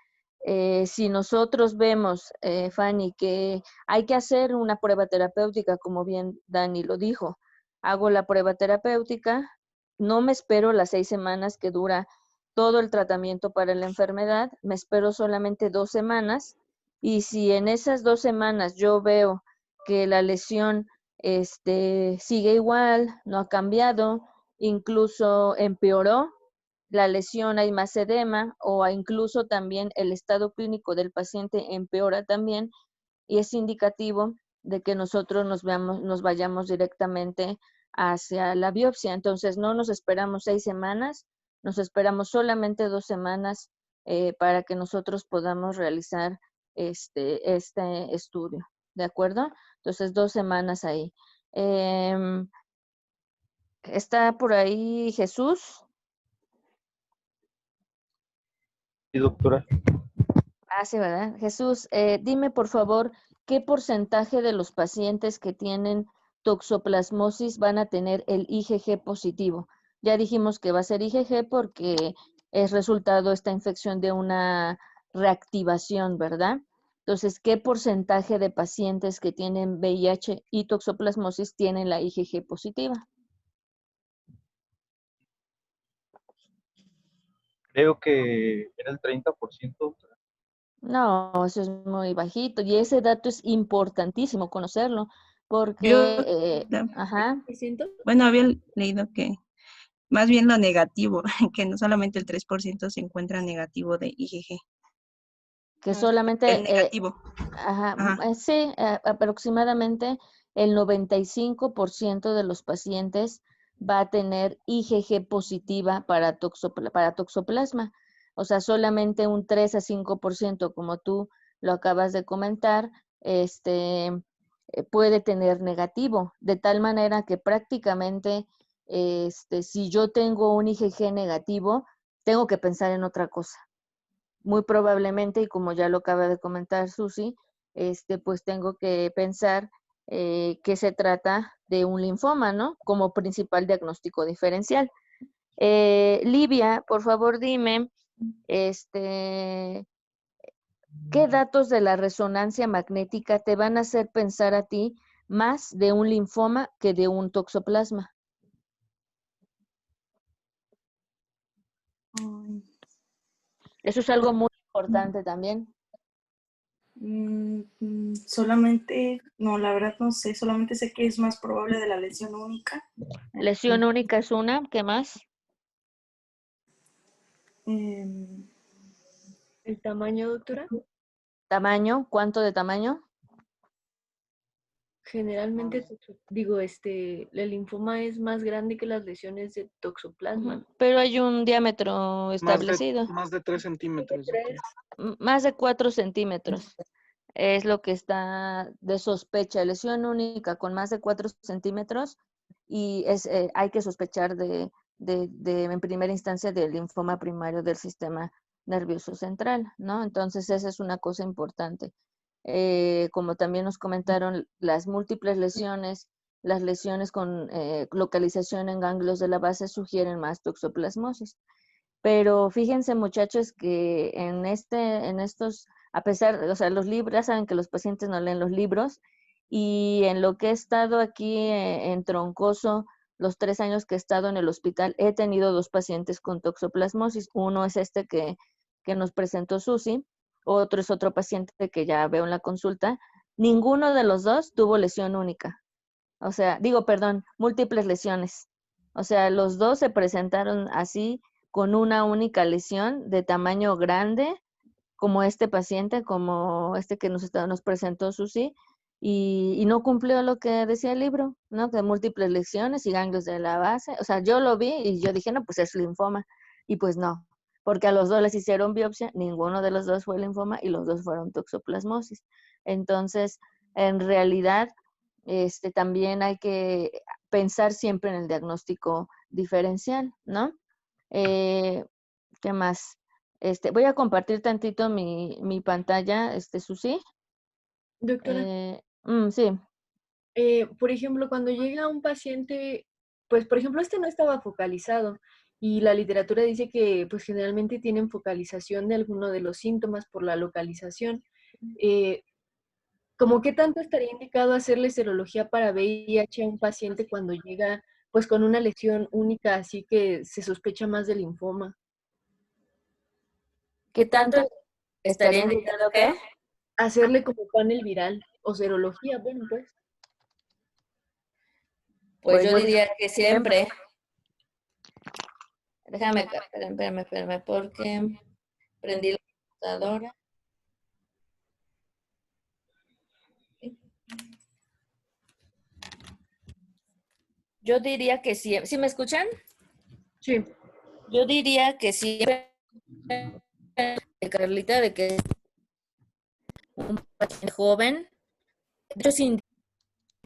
si nosotros vemos, Fanny, que hay que hacer una prueba terapéutica, como bien Dani lo dijo, hago la prueba terapéutica, no me espero las 6 semanas que dura todo el tratamiento para la enfermedad, me espero solamente 2 semanas y si en esas 2 semanas yo veo que la lesión sigue igual, no ha cambiado, incluso empeoró, la lesión, hay más edema o incluso también el estado clínico del paciente empeora también y es indicativo de que nosotros nos vayamos directamente hacia la biopsia. Entonces no nos esperamos 6 semanas, nos esperamos solamente 2 semanas para que nosotros podamos realizar este estudio. ¿De acuerdo? Entonces 2 semanas ahí. ¿Está por ahí Jesús? Sí, doctora. Ah, sí, ¿verdad? Jesús, dime por favor, ¿qué porcentaje de los pacientes que tienen toxoplasmosis van a tener el IgG positivo? Ya dijimos que va a ser IgG porque es resultado esta infección de una reactivación, ¿verdad? Entonces, ¿qué porcentaje de pacientes que tienen VIH y toxoplasmosis tienen la IgG positiva? Creo que era el 30%, doctora. No, eso es muy bajito y ese dato es importantísimo conocerlo porque, Yo, ajá, bueno, había leído que más bien lo negativo, que no solamente el 3% se encuentra negativo de IgG. que solamente, El negativo. ajá, Ajá. sí, aproximadamente el 95% de los pacientes va a tener IgG positiva para toxoplasma. O sea, solamente un 3 a 5%, como tú lo acabas de comentar, puede tener negativo, de tal manera que prácticamente, si yo tengo un IgG negativo, tengo que pensar en otra cosa. Muy probablemente, y como ya lo acaba de comentar Susi, pues tengo que pensar que se trata de un linfoma, ¿no? Como principal diagnóstico diferencial. Livia, por favor dime, ¿qué datos de la resonancia magnética te van a hacer pensar a ti más de un linfoma que de un toxoplasma? Ay, Eso es algo muy importante también. solamente, no, la verdad no sé, solamente sé que es más probable de la lesión única. Lesión única es una, ¿qué más? Em, ¿El tamaño, doctora? Tamaño, ¿cuánto de tamaño? Generalmente, el linfoma es más grande que las lesiones de toxoplasma. Ujú, pero hay un diámetro establecido, Más de 3 centímetros, doctora. más de 4 centímetros. Es lo que está de sospecha, lesión única con más de 4 centímetros y hay que sospechar en primera instancia del linfoma primario del sistema nervioso central, ¿no? Entonces esa es una cosa importante. Como también nos comentaron, las múltiples lesiones, las lesiones con localización en ganglios de la base sugieren más toxoplasmosis. Pero fíjense, muchachos, que en estos, a pesar, o sea, los libros, ya saben que los pacientes no leen los libros, y en lo que he estado aquí en Troncoso, los 3 años que he estado en el hospital, he tenido 2 pacientes con toxoplasmosis. Uno es este que nos presentó Susi, otro es otro paciente que ya veo en la consulta. Ninguno de los dos tuvo lesión única. O sea, perdón, múltiples lesiones. O sea, los dos se presentaron así con una única lesión de tamaño grande, como este paciente, como este que nos presentó Susi, y no cumplió lo que decía el libro, ¿no? De múltiples lesiones y ganglios de la base. O sea, yo lo vi y yo dije, no, pues es linfoma. Y pues no, porque a los dos les hicieron biopsia, ninguno de los dos fue linfoma y los dos fueron toxoplasmosis. Entonces, en realidad, también hay que pensar siempre en el diagnóstico diferencial, ¿no? ¿Qué más? Voy a compartir tantito mi pantalla, Susi. Doctora, Sí. por ejemplo, cuando llega un paciente, pues por ejemplo, este no estaba focalizado y la literatura dice que pues generalmente tienen focalización de alguno de los síntomas por la localización. ¿Cómo qué tanto estaría indicado hacerle serología para VIH a un paciente cuando llega pues con una lesión única, así que se sospecha más del linfoma? ¿Qué tanto estaría indicado qué? Hacerle como panel viral o serología, bueno, pues. Pues yo diría que siempre. Déjame, espérame, porque prendí la computadora. Yo diría que sí. ¿Sí me escuchan? Sí. Yo diría que siempre, Carlita, de que un paciente joven, de hecho, sin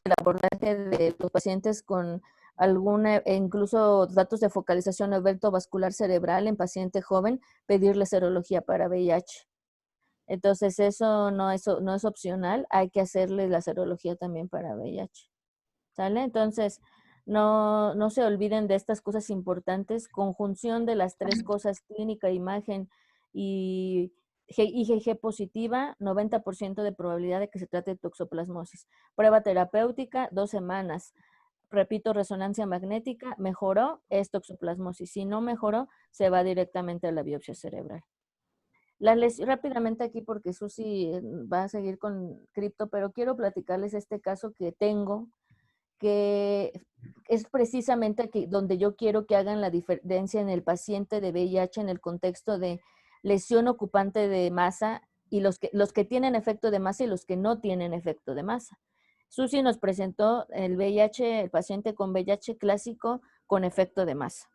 el abordaje de los pacientes con alguna, incluso datos de focalización o evento vascular cerebral en paciente joven, pedirle serología para VIH. Entonces, eso no es opcional, hay que hacerle la serología también para VIH. ¿Sale? Entonces, no se olviden de estas cosas importantes, conjunción de las 3 cosas, clínica, imagen y IgG positiva, 90% de probabilidad de que se trate de toxoplasmosis. Prueba terapéutica, 2 semanas. Repito, resonancia magnética, mejoró, es toxoplasmosis. Si no mejoró, se va directamente a la biopsia cerebral. Rápidamente aquí, porque Susi va a seguir con cripto, pero quiero platicarles este caso que tengo, que es precisamente aquí donde yo quiero que hagan la diferencia en el paciente de VIH en el contexto de lesión ocupante de masa y los que tienen efecto de masa y los que no tienen efecto de masa. Susi nos presentó el paciente con VIH clásico con efecto de masa.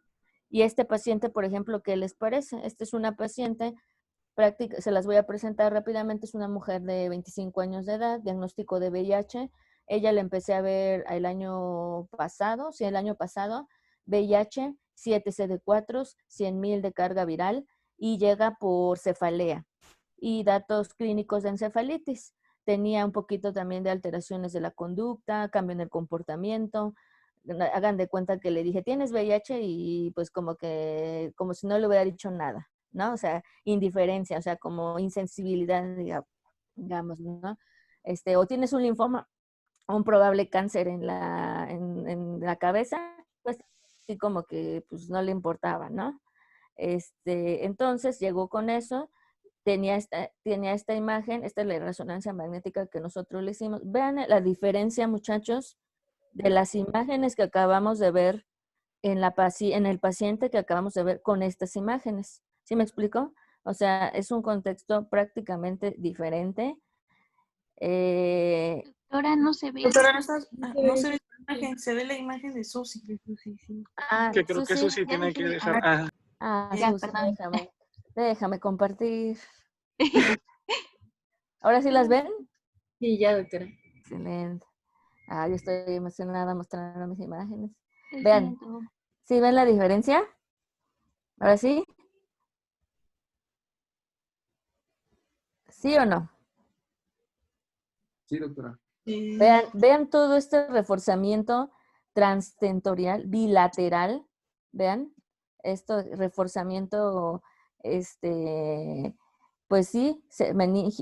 Y este paciente, por ejemplo, ¿qué les parece? Esta es una paciente se las voy a presentar rápidamente, es una mujer de 25 años de edad, diagnóstico de VIH. Ella la empecé a ver el año pasado, VIH, 7 CD4, 100,000 de carga viral y llega por cefalea y datos clínicos de encefalitis. Tenía un poquito también de alteraciones de la conducta, cambio en el comportamiento. Hagan de cuenta que le dije, ¿tienes VIH? Y pues como si no le hubiera dicho nada, ¿no? O sea, indiferencia, o sea, como insensibilidad, digamos, ¿no? O tienes un linfoma o un probable cáncer en la cabeza, pues sí como que pues no le importaba, ¿no? Entonces llegó con eso, tenía esta imagen, esta es la resonancia magnética que nosotros le hicimos. Vean la diferencia, muchachos, de las imágenes que acabamos de ver en el paciente que acabamos de ver con estas imágenes. ¿Sí me explico? O sea, es un contexto prácticamente diferente. Ahora no se ve. Doctora, no se ve la imagen, se ve la imagen de Susi. Que creo que eso Susi. sí tiene que dejar. Ya, Susi, perdón. déjame compartir. ¿Ahora sí las ven? Sí, ya, doctora. Excelente. Yo estoy emocionada mostrando mis imágenes. Lo Vean, siento. ¿sí ven la diferencia? ¿Ahora sí? ¿Sí o no? Sí, doctora. Vean todo este reforzamiento transtentorial, bilateral. Vean, esto reforzamiento, pues sí,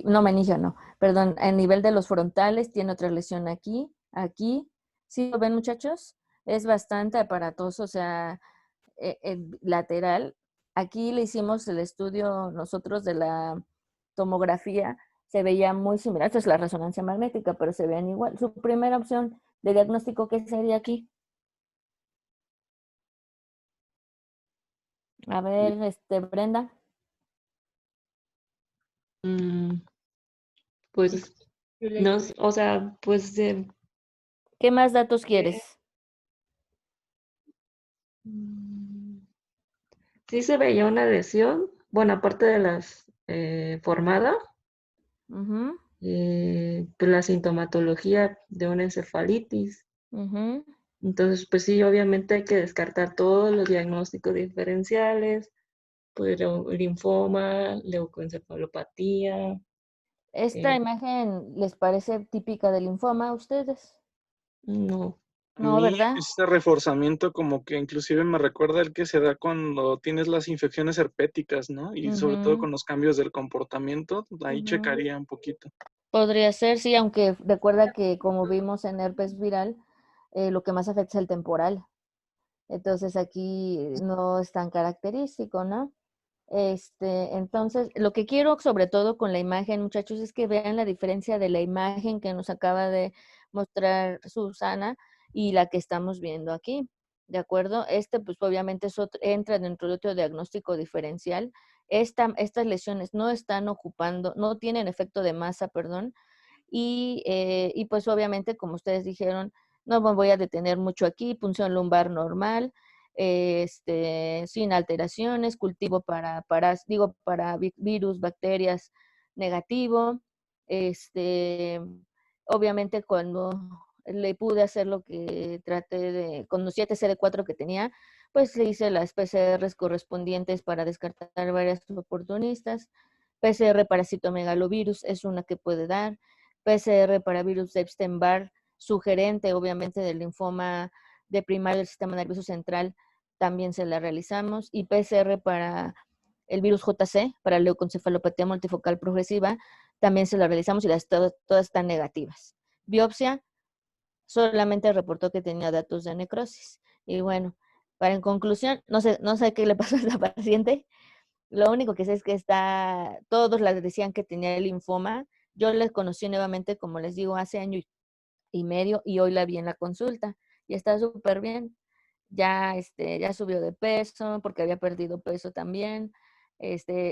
no meningio, no, perdón, a nivel de los frontales tiene otra lesión aquí, aquí. ¿Sí lo ven, muchachos? Es bastante aparatoso, o sea, lateral. Aquí le hicimos el estudio nosotros de la tomografía, se veía muy similar. Esta es la resonancia magnética, pero se veían igual. Su primera opción de diagnóstico, ¿qué sería aquí? A ver, Brenda. Pues, no, o sea, pues ¿Qué más datos quieres? sí se veía una lesión, bueno, aparte de las formada, Ujú, pues la sintomatología de una encefalitis. ujú. Entonces, pues sí, obviamente hay que descartar todos los diagnósticos diferenciales, pues linfoma, leucoencefalopatía. ¿Esta imagen les parece típica del linfoma a ustedes? No. A No, mí ¿verdad? este reforzamiento como que inclusive me recuerda el que se da cuando tienes las infecciones herpéticas, ¿no? Y sobre todo Ujú, con los cambios del comportamiento, ahí ujú. checaría un poquito. Podría ser, sí, aunque recuerda que como vimos en herpes viral, lo que más afecta es el temporal. Entonces aquí no es tan característico, ¿no? Entonces, lo que quiero sobre todo con la imagen, muchachos, es que vean la diferencia de la imagen que nos acaba de mostrar Susana y la que estamos viendo aquí, ¿de acuerdo? Pues obviamente entra dentro de otro diagnóstico diferencial. Estas lesiones no están ocupando, no tienen efecto de masa, perdón, y pues obviamente, como ustedes dijeron, no me voy a detener mucho aquí, punción lumbar normal, sin alteraciones, cultivo para virus, bacterias negativo. Obviamente cuando le pude hacer lo que traté con los 7 CD4 que tenía, pues le hice las PCRs correspondientes para descartar varias oportunistas. PCR para citomegalovirus es una que puede dar. PCR para virus de Epstein-Barr, sugerente obviamente del linfoma de primario del sistema nervioso central, también se la realizamos. Y PCR para el virus JC, para leucoencefalopatía multifocal progresiva, también se la realizamos y todas están negativas. Biopsia, solamente reportó que tenía datos de necrosis. Y bueno, en conclusión, no sé qué le pasó a esta paciente. Lo único que sé es que todos les decían que tenía el linfoma. Yo les conocí nuevamente, como les digo, hace año y medio y hoy la vi en la consulta y está súper bien. Ya subió de peso porque había perdido peso también.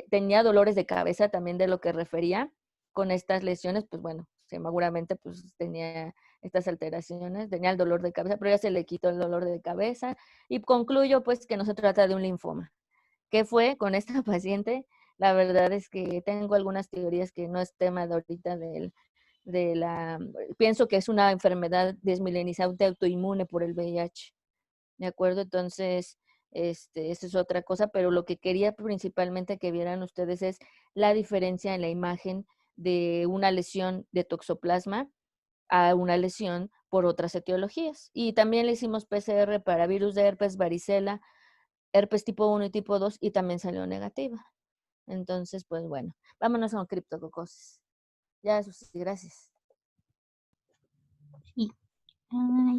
Tenía dolores de cabeza también de lo que refería con estas lesiones, pues bueno, seguramente pues tenía estas alteraciones, tenía el dolor de cabeza, pero ya se le quitó el dolor de cabeza y concluyo pues que no se trata de un linfoma. ¿Qué fue con esta paciente? La verdad es que tengo algunas teorías que no es tema de ahorita pienso que es una enfermedad desmilenizante autoinmune por el VIH. ¿De acuerdo? Entonces, esa es otra cosa, pero lo que quería principalmente que vieran ustedes es la diferencia en la imagen de una lesión de toxoplasma a una lesión por otras etiologías. Y también le hicimos PCR para virus de herpes, varicela, herpes tipo 1 y tipo 2 y también salió negativa. Entonces, pues bueno, vámonos a un criptococosis. Ya, Susi, gracias. Sí. Ay.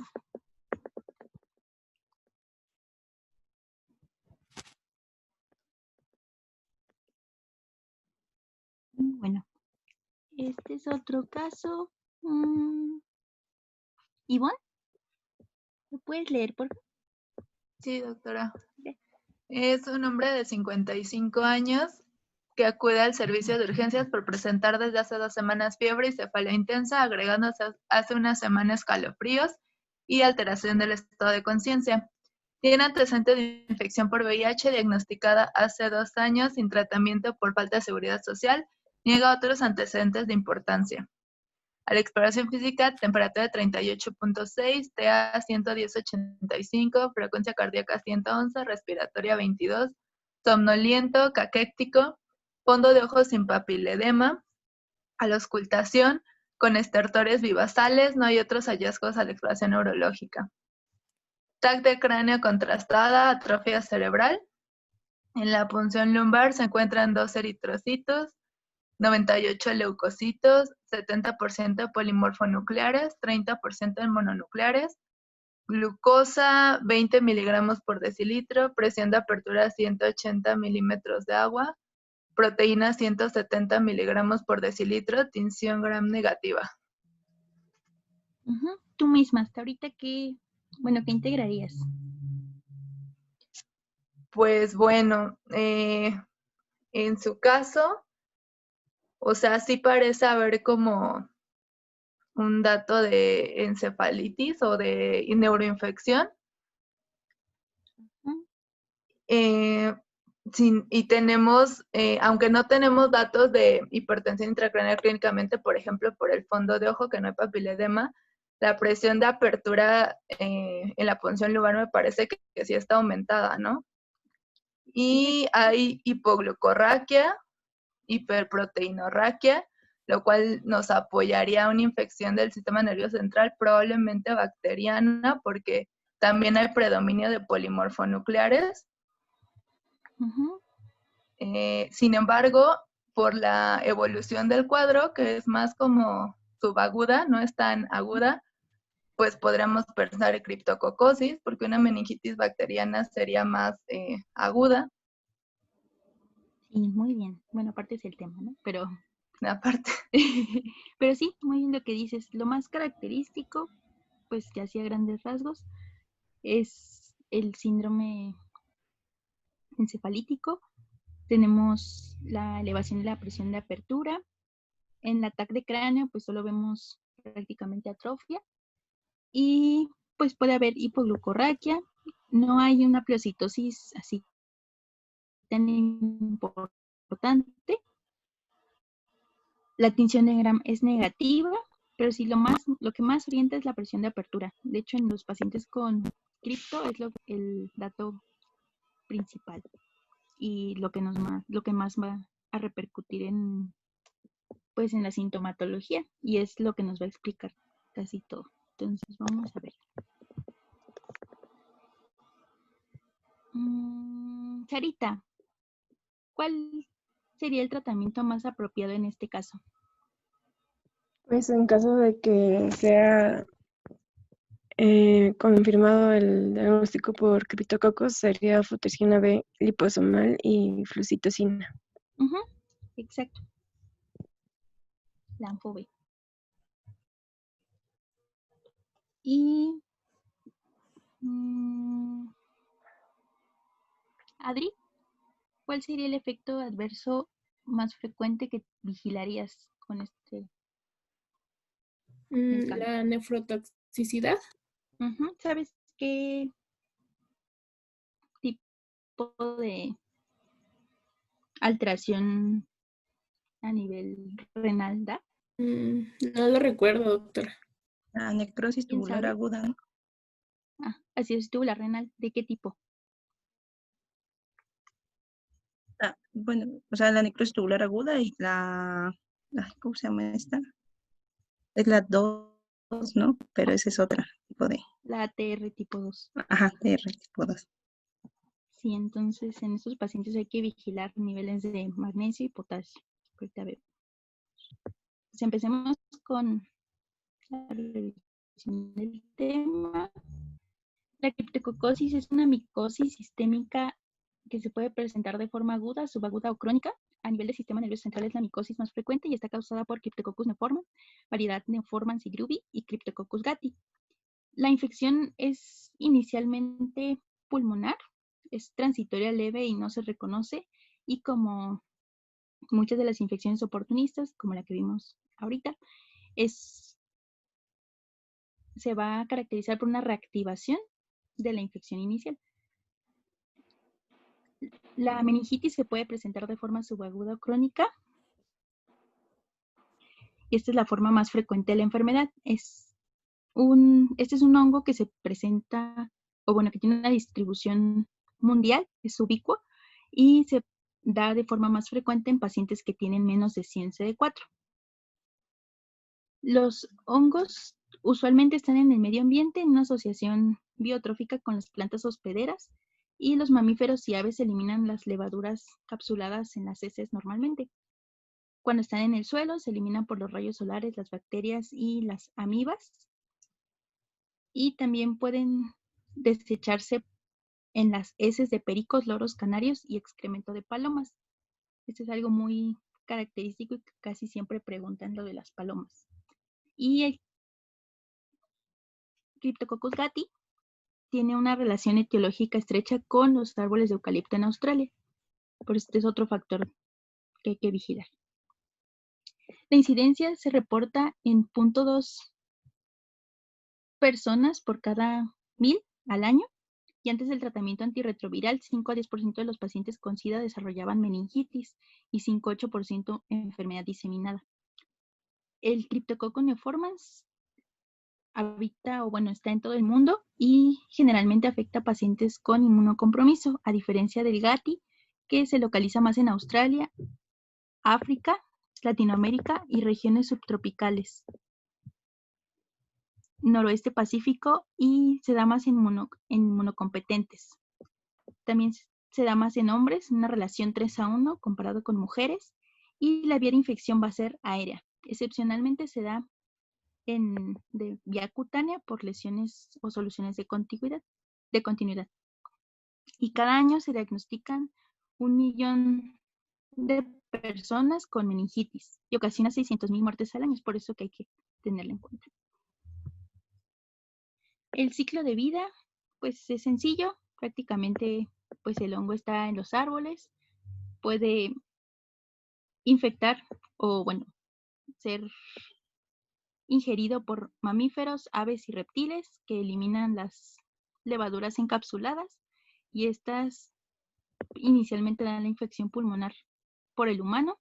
Bueno, este es otro caso. Ivonne, ¿lo puedes leer, por favor? Sí, doctora. Es un hombre de 55 años que acude al servicio de urgencias por presentar desde hace 2 semanas fiebre y cefalea intensa, agregándose hace una semana escalofríos y alteración del estado de conciencia. Tiene antecedente de infección por VIH diagnosticada hace 2 años sin tratamiento por falta de seguridad social. Niega otros antecedentes de importancia. A la exploración física, temperatura de 38.6, TA 110.85, frecuencia cardíaca 111, respiratoria 22, somnoliento, caquéctico, fondo de ojos sin papiledema, a la auscultación, con estertores vivasales, no hay otros hallazgos a la exploración neurológica. TAC de cráneo contrastada, atrofia cerebral. En la punción lumbar se encuentran 2 eritrocitos, 98 leucocitos, 70% polimorfonucleares, 30% mononucleares, glucosa 20 miligramos por decilitro, presión de apertura 180 milímetros de agua, proteína 170 miligramos por decilitro, tinción gram negativa. Tú misma, hasta ahorita, ¿qué integrarías? Pues bueno, en su caso, o sea, sí parece haber como un dato de encefalitis o de neuroinfección. Y tenemos, aunque no tenemos datos de hipertensión intracraneal clínicamente, por ejemplo, por el fondo de ojo, que no hay papiledema, la presión de apertura en la punción lumbar me parece que sí está aumentada, ¿no? Y hay hipoglucorraquia, hiperproteinorraquia, lo cual nos apoyaría a una infección del sistema nervioso central, probablemente bacteriana, porque también hay predominio de polimorfonucleares. Sin embargo, por la evolución del cuadro, que es más como subaguda, no es tan aguda, pues podríamos pensar en criptococosis, porque una meningitis bacteriana sería más aguda. Sí, muy bien. Bueno, aparte es el tema, ¿no? Pero aparte. Pero sí, muy bien lo que dices. Lo más característico, pues que hacía grandes rasgos, es el síndrome encefalítico. Tenemos la elevación de la presión de apertura. En el ataque de cráneo, pues solo vemos prácticamente atrofia. Y pues puede haber hipoglucorraquia. No hay una pleocitosis así tan importante. La tinción de Gram es negativa, pero sí lo que más orienta es la presión de apertura. De hecho, en los pacientes con cripto es el dato principal y lo que más va a repercutir en la sintomatología, y es lo que nos va a explicar casi todo. Entonces, vamos a ver. Sarita, ¿cuál sería el tratamiento más apropiado en este caso? Pues en caso de que sea confirmado el diagnóstico por criptococos, sería fluoxetina B liposomal y flucitocina. Exacto. Lanfo B. Y Adri, ¿cuál sería el efecto adverso más frecuente que vigilarías con este? La nefrotoxicidad. ¿Sabes qué tipo de alteración a nivel renal da? No lo recuerdo, doctora. La necrosis tubular aguda, ¿no? Así es, tubular renal. ¿De qué tipo? Bueno, o sea, la necrosis tubular aguda y ¿cómo se llama esta? Es la 2, ¿no? Pero ese es otro tipo de... La ATR tipo 2. Ajá, TR tipo 2. Sí, entonces en estos pacientes hay que vigilar niveles de magnesio y potasio. Ahorita vemos. Pues empecemos con la revisión del tema. La criptococosis es una micosis sistémica que se puede presentar de forma aguda, subaguda o crónica. a nivel del sistema nervioso central es la micosis más frecuente y está causada por Cryptococcus neoformans, variedad Neoformans igruvi y Cryptococcus gattii. La infección es inicialmente pulmonar, es transitoria leve y no se reconoce, y como muchas de las infecciones oportunistas, como la que vimos ahorita, se va a caracterizar por una reactivación de la infección inicial. La meningitis se puede presentar de forma subaguda o crónica. Y esta es la forma más frecuente de la enfermedad. Este es un hongo que se presenta, o bueno, que tiene una distribución mundial, es ubicuo, y se da de forma más frecuente en pacientes que tienen menos de 100 CD4. Los hongos usualmente están en el medio ambiente en una asociación biotrófica con las plantas hospederas, y los mamíferos y aves eliminan las levaduras capsuladas en las heces normalmente. Cuando están en el suelo, se eliminan por los rayos solares las bacterias y las amibas, y también pueden desecharse en las heces de pericos, loros, canarios y excremento de palomas. Esto es algo muy característico y que casi siempre preguntan lo de las palomas. Y el Cryptococcus gattii tiene una relación etiológica estrecha con los árboles de eucalipto en Australia. Por este es otro factor que hay que vigilar. La incidencia se reporta en 0.2 personas por cada 1000 al año, y antes del tratamiento antirretroviral, 5 a 10% de los pacientes con SIDA desarrollaban meningitis y 5 a 8% enfermedad diseminada. El Cryptococcus neoformans habita, o bueno, está en todo el mundo y generalmente afecta a pacientes con inmunocompromiso, a diferencia del gattii, que se localiza más en Australia, África, Latinoamérica y regiones subtropicales, noroeste Pacífico, y se da más en inmunocompetentes. También se da más en hombres, una relación 3:1 comparado con mujeres, y la vía de infección va a ser aérea. Excepcionalmente se da de vía cutánea por lesiones o soluciones de continuidad. Y cada año se diagnostican 1 millón de personas con meningitis y ocasiona 600,000 muertes al año. Es por eso que hay que tenerlo en cuenta. El ciclo de vida, pues es sencillo. Prácticamente, pues el hongo está en los árboles, puede infectar o, bueno, ser ingerido por mamíferos, aves y reptiles que eliminan las levaduras encapsuladas, y estas inicialmente dan la infección pulmonar por el humano.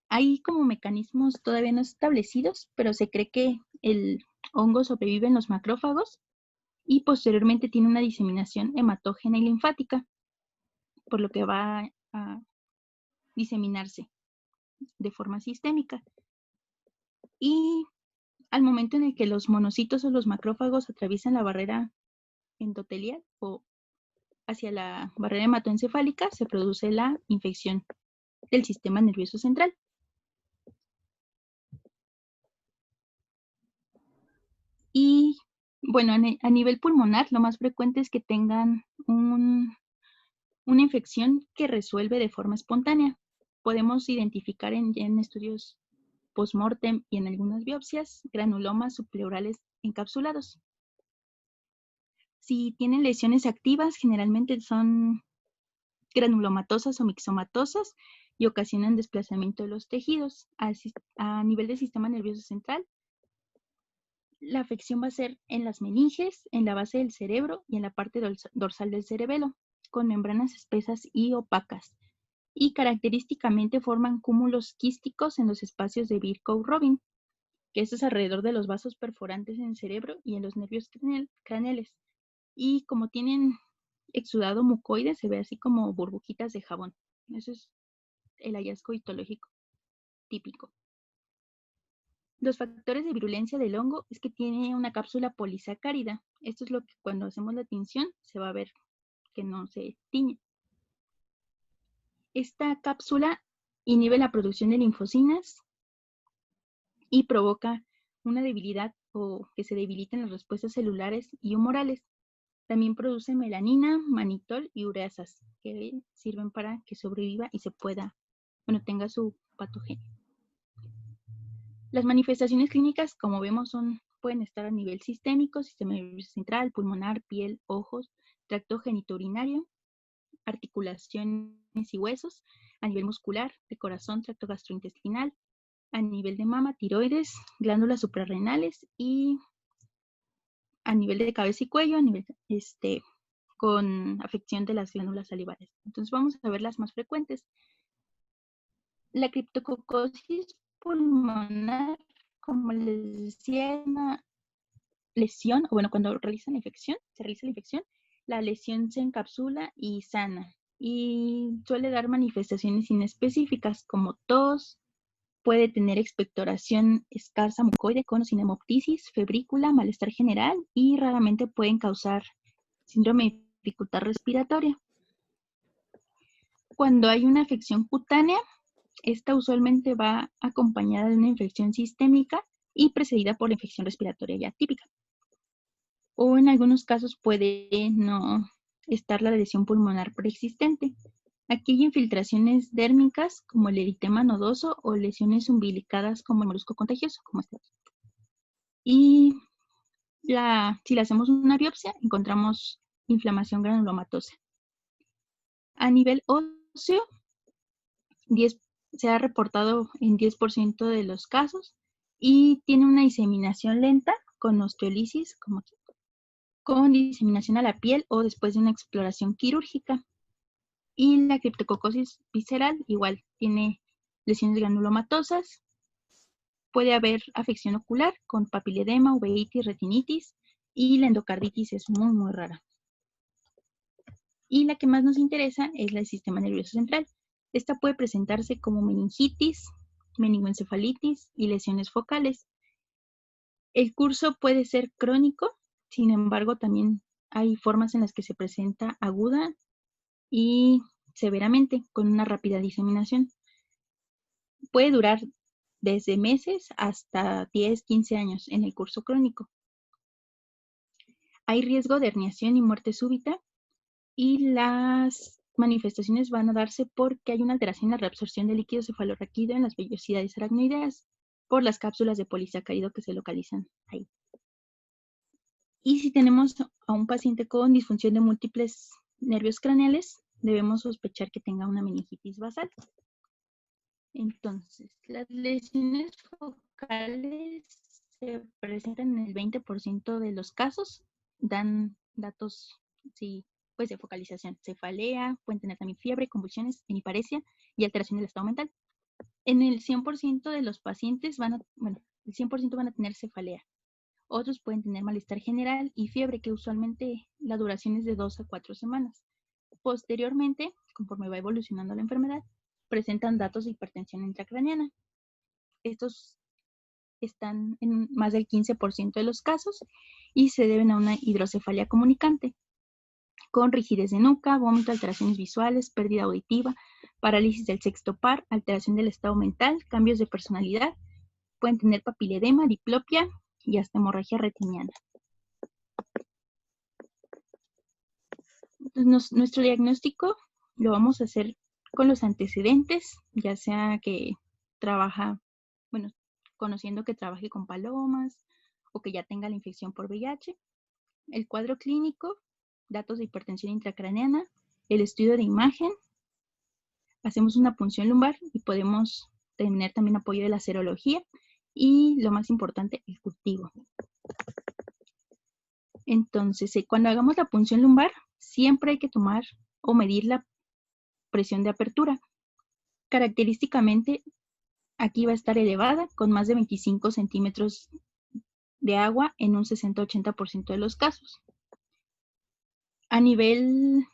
Hay como mecanismos todavía no establecidos, pero se cree que el hongo sobrevive en los macrófagos y posteriormente tiene una diseminación hematógena y linfática, por lo que va a diseminarse de forma sistémica. Y al momento en el que los monocitos o los macrófagos atraviesan la barrera endotelial o hacia la barrera hematoencefálica, se produce la infección del sistema nervioso central. Y bueno, a nivel pulmonar, lo más frecuente es que tengan una infección que resuelve de forma espontánea. Podemos identificar en estudios post-mortem y en algunas biopsias granulomas subpleurales encapsulados. Si tienen lesiones activas, generalmente son granulomatosas o mixomatosas y ocasionan desplazamiento de los tejidos. A nivel del sistema nervioso central, la afección va a ser en las meninges, en la base del cerebro y en la parte dorsal del cerebelo, con membranas espesas y opacas. Y característicamente forman cúmulos quísticos en los espacios de Virchow-Robin, que esto es alrededor de los vasos perforantes en el cerebro y en los nervios craneales. Y como tienen exudado mucoide, se ve así como burbujitas de jabón. Eso es el hallazgo histológico típico. Los factores de virulencia del hongo es que tiene una cápsula polisacárida. Esto es lo que cuando hacemos la tinción se va a ver que no se tiñe. Esta cápsula inhibe la producción de linfocinas y provoca una debilidad o que se debiliten las respuestas celulares y humorales. También produce melanina, manitol y ureasas, que sirven para que sobreviva y se pueda tenga su patógeno. Las manifestaciones clínicas, como vemos, pueden estar a nivel sistémico, sistema nervioso central, pulmonar, piel, ojos, tracto genitourinario, articulaciones y huesos, a nivel muscular, de corazón, tracto gastrointestinal, a nivel de mama, tiroides, glándulas suprarrenales y a nivel de cabeza y cuello, a nivel con afección de las glándulas salivares. Entonces vamos a ver las más frecuentes. La criptococosis pulmonar, como les decía, es una lesión, o bueno, cuando se realiza la infección, la lesión se encapsula y sana. Y suele dar manifestaciones inespecíficas como tos, puede tener expectoración escasa mucoide con o sin hemoptisis, febrícula, malestar general y raramente pueden causar síndrome de dificultad respiratoria. Cuando hay una afección cutánea, esta usualmente va acompañada de una infección sistémica y precedida por la infección respiratoria ya típica. O en algunos casos puede no estar la lesión pulmonar preexistente. Aquí hay infiltraciones dérmicas como el eritema nodoso o lesiones umbilicadas como el molusco contagioso, como este. Y si le hacemos una biopsia, encontramos inflamación granulomatosa. A nivel óseo, se ha reportado en 10% de los casos y tiene una diseminación lenta con osteolisis, con diseminación a la piel o después de una exploración quirúrgica. Y la criptococosis visceral igual tiene lesiones granulomatosas. Puede haber afección ocular con papiledema, uveitis, retinitis y la endocarditis es muy, muy rara. Y la que más nos interesa es la del sistema nervioso central. Esta puede presentarse como meningitis, meningoencefalitis y lesiones focales. El curso puede ser crónico, sin embargo también hay formas en las que se presenta aguda y severamente con una rápida diseminación. Puede durar desde meses hasta 10, 15 años en el curso crónico. Hay riesgo de herniación y muerte súbita y las manifestaciones van a darse porque hay una alteración en la reabsorción de líquido cefalorraquídeo en las vellosidades aracnoideas por las cápsulas de polisacárido que se localizan ahí. Y si tenemos a un paciente con disfunción de múltiples nervios craneales, debemos sospechar que tenga una meningitis basal. Entonces, las lesiones focales se presentan en el 20% de los casos, dan datos pues de focalización, cefalea, pueden tener también fiebre, convulsiones, hemiparesia y alteración del estado mental. En el 100% de los pacientes el 100% van a tener cefalea. Otros pueden tener malestar general y fiebre, que usualmente la duración es de 2 a 4 semanas. Posteriormente, conforme va evolucionando la enfermedad, presentan datos de hipertensión intracraneana. Estos están en más del 15% de los casos y se deben a una hidrocefalia comunicante, con rigidez de nuca, vómito, alteraciones visuales, pérdida auditiva, parálisis del sexto par, alteración del estado mental, cambios de personalidad, pueden tener papiledema, diplopia y hasta hemorragia retiniana. Entonces, nuestro diagnóstico lo vamos a hacer con los antecedentes, ya sea que conociendo que trabaje con palomas o que ya tenga la infección por VIH, el cuadro clínico, datos de hipertensión intracraneana, el estudio de imagen, hacemos una punción lumbar y podemos tener también apoyo de la serología y lo más importante, el cultivo. Entonces, cuando hagamos la punción lumbar, siempre hay que tomar o medir la presión de apertura. Característicamente, aquí va a estar elevada con más de 25 centímetros de agua en un 60-80% de los casos. A nivel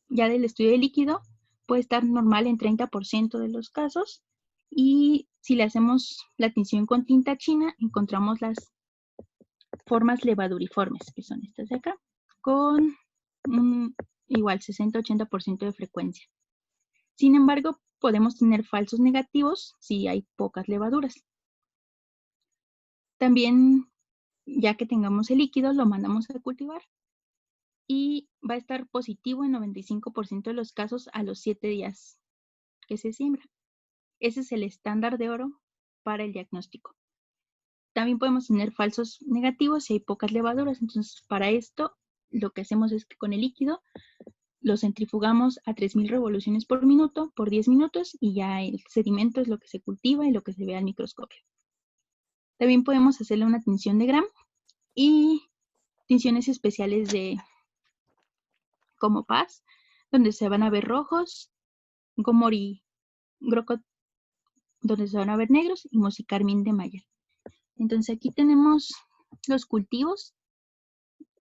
ya del estudio de líquido, puede estar normal en 30% de los casos y si le hacemos la tinción con tinta china, encontramos las formas levaduriformes, que son estas de acá, con igual 60-80% de frecuencia. Sin embargo, podemos tener falsos negativos si hay pocas levaduras. También, ya que tengamos el líquido, lo mandamos a cultivar y va a estar positivo en 95% de los casos a los 7 días que se siembra. Ese es el estándar de oro para el diagnóstico. También podemos tener falsos negativos si hay pocas levaduras. Entonces, para esto, lo que hacemos es que con el líquido lo centrifugamos a 3000 revoluciones por minuto, por 10 minutos, y ya el sedimento es lo que se cultiva y lo que se ve al microscopio. También podemos hacerle una tinción de Gram y tinciones especiales de como Paz, donde se van a ver rojos, Gomor y Grocot, donde se van a ver negros, y Mosicarmín de Mayer. Entonces aquí tenemos los cultivos,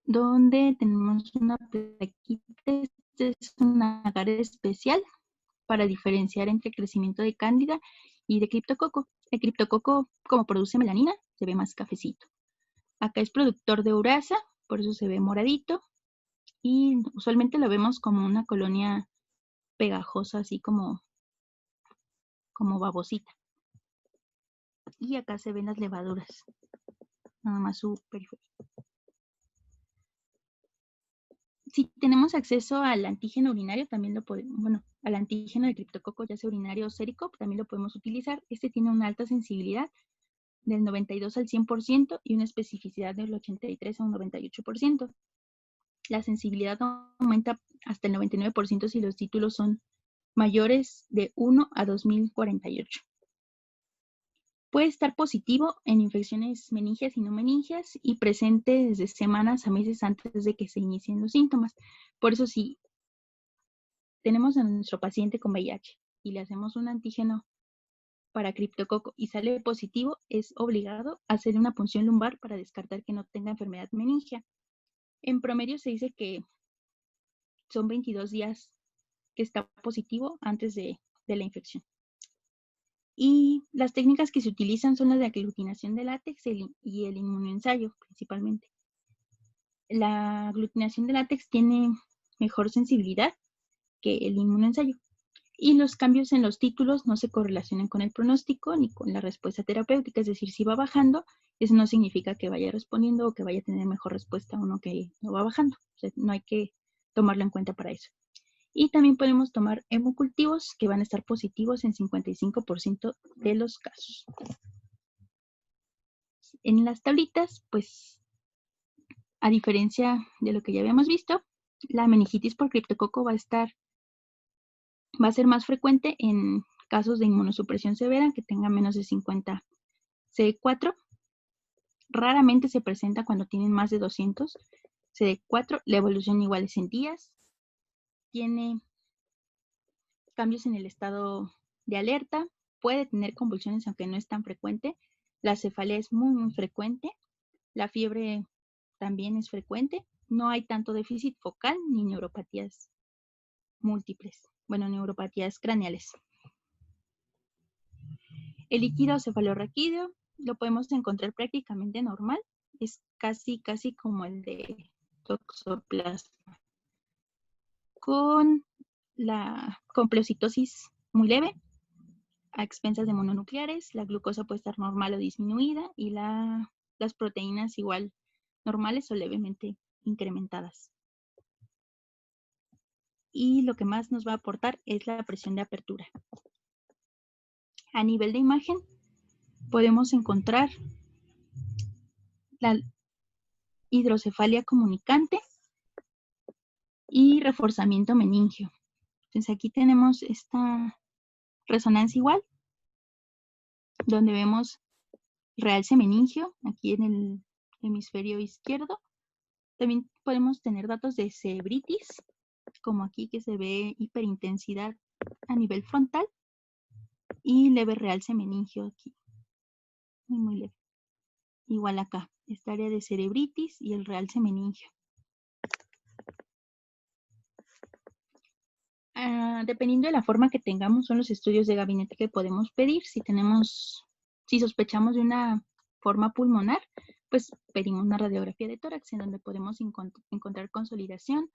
donde tenemos una plaquita. Este es un agar especial para diferenciar entre crecimiento de cándida y de criptococo. El criptococo, como produce melanina, se ve más cafecito. Acá es productor de urasa, por eso se ve moradito. Y usualmente lo vemos como una colonia pegajosa, así como babosita. Y acá se ven las levaduras, nada más su periferia. Si tenemos acceso al antígeno urinario, también lo podemos, bueno, al antígeno de criptococo, ya sea urinario o sérico, también lo podemos utilizar. Este tiene una alta sensibilidad del 92 al 100% y una especificidad del 83 a un 98%. La sensibilidad aumenta hasta el 99% si los títulos son mayores de 1 a 2048. Puede estar positivo en infecciones meningias y no meningias y presente desde semanas a meses antes de que se inicien los síntomas. Por eso, si tenemos a nuestro paciente con VIH y le hacemos un antígeno para criptococo y sale positivo, es obligado a hacer una punción lumbar para descartar que no tenga enfermedad meningia. En promedio se dice que son 22 días que está positivo antes de la infección. Y las técnicas que se utilizan son las de aglutinación de látex y el inmunoensayo principalmente. La aglutinación de látex tiene mejor sensibilidad que el inmunoensayo. Y los cambios en los títulos no se correlacionan con el pronóstico ni con la respuesta terapéutica. Es decir, si va bajando, eso no significa que vaya respondiendo o que vaya a tener mejor respuesta uno que no va bajando. O sea, no hay que tomarlo en cuenta para eso. Y también podemos tomar hemocultivos que van a estar positivos en 55% de los casos. En las tablitas, pues, a diferencia de lo que ya habíamos visto, la meningitis por criptococo va a ser más frecuente en casos de inmunosupresión severa que tengan menos de 50 CD4. Raramente se presenta cuando tienen más de 200 CD4. La evolución igual es en días. Tiene cambios en el estado de alerta, puede tener convulsiones aunque no es tan frecuente, la cefalea es muy, muy frecuente, la fiebre también es frecuente, no hay tanto déficit focal ni neuropatías múltiples, bueno, neuropatías craneales. El líquido cefalorraquídeo lo podemos encontrar prácticamente normal, es casi como el de toxoplasma, con pleocitosis muy leve, a expensas de mononucleares, la glucosa puede estar normal o disminuida y las proteínas igual normales o levemente incrementadas. Y lo que más nos va a aportar es la presión de apertura. A nivel de imagen podemos encontrar la hidrocefalia comunicante y reforzamiento meningio. Entonces aquí tenemos esta resonancia igual, donde vemos realce meningio, aquí en el hemisferio izquierdo. También podemos tener datos de cerebritis, como aquí que se ve hiperintensidad a nivel frontal, y leve realce meningio aquí, muy leve. Igual acá, esta área de cerebritis y el realce meningio. Dependiendo de la forma que tengamos, son los estudios de gabinete que podemos pedir. Si sospechamos de una forma pulmonar, pues pedimos una radiografía de tórax en donde podemos encontrar consolidación,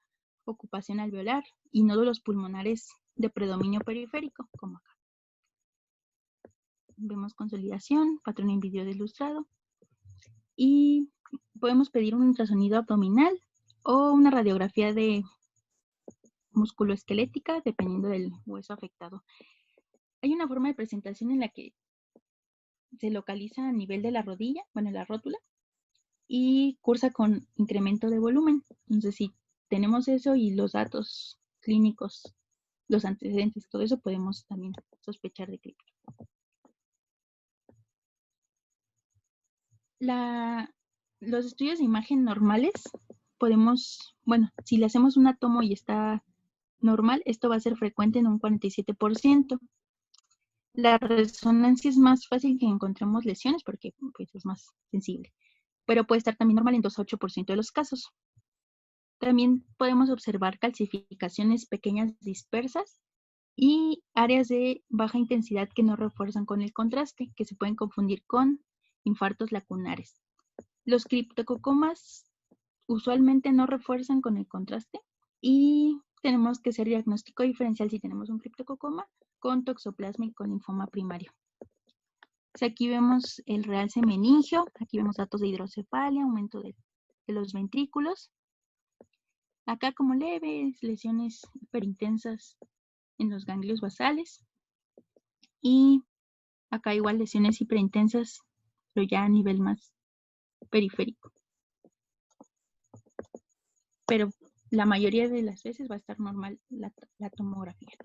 ocupación alveolar y nódulos pulmonares de predominio periférico, como acá. Vemos consolidación, patrón in vidrio ilustrado y podemos pedir un ultrasonido abdominal o una radiografía de musculoesquelética, dependiendo del hueso afectado. Hay una forma de presentación en la que se localiza a nivel de la rodilla, bueno, la rótula, y cursa con incremento de volumen. Entonces, si tenemos eso y los datos clínicos, los antecedentes, todo eso, podemos también sospechar de cripto. Los estudios de imagen normales, podemos, bueno, si le hacemos una tomo y está normal, esto va a ser frecuente en un 47%. La resonancia es más fácil que encontremos lesiones porque pues, es más sensible, pero puede estar también normal en 2 a 8% de los casos. También podemos observar calcificaciones pequeñas dispersas y áreas de baja intensidad que no refuerzan con el contraste, que se pueden confundir con infartos lacunares. Los criptococomas usualmente no refuerzan con el contraste y tenemos que hacer diagnóstico diferencial si tenemos un criptococoma con toxoplasma y con linfoma primario. Pues aquí vemos el realce meningio, aquí vemos datos de hidrocefalia, aumento de los ventrículos. Acá como leves, lesiones hiperintensas en los ganglios basales. Y acá igual lesiones hiperintensas, pero ya a nivel más periférico. Pero la mayoría de las veces va a estar normal la tomografía.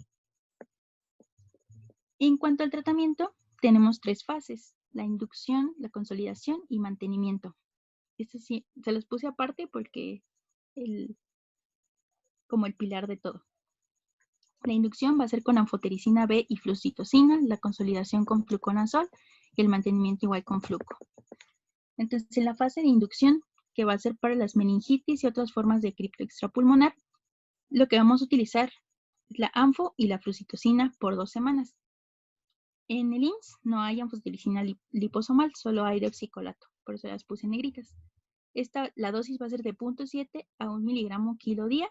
En cuanto al tratamiento, tenemos 3 fases: la inducción, la consolidación y mantenimiento. Esto sí, se los puse aparte porque como el pilar de todo. La inducción va a ser con anfotericina B y flucitocina, la consolidación con fluconazol y el mantenimiento igual con fluco. Entonces, en la fase de inducción, que va a ser para las meningitis y otras formas de cripto extrapulmonar, lo que vamos a utilizar es la anfo y la flucitocina por 2 semanas. En el IMSS no hay anfotericina liposomal, solo hay deoxicolato, por eso las puse en negritas. La dosis va a ser de 0.7 a 1 miligramo kilo día,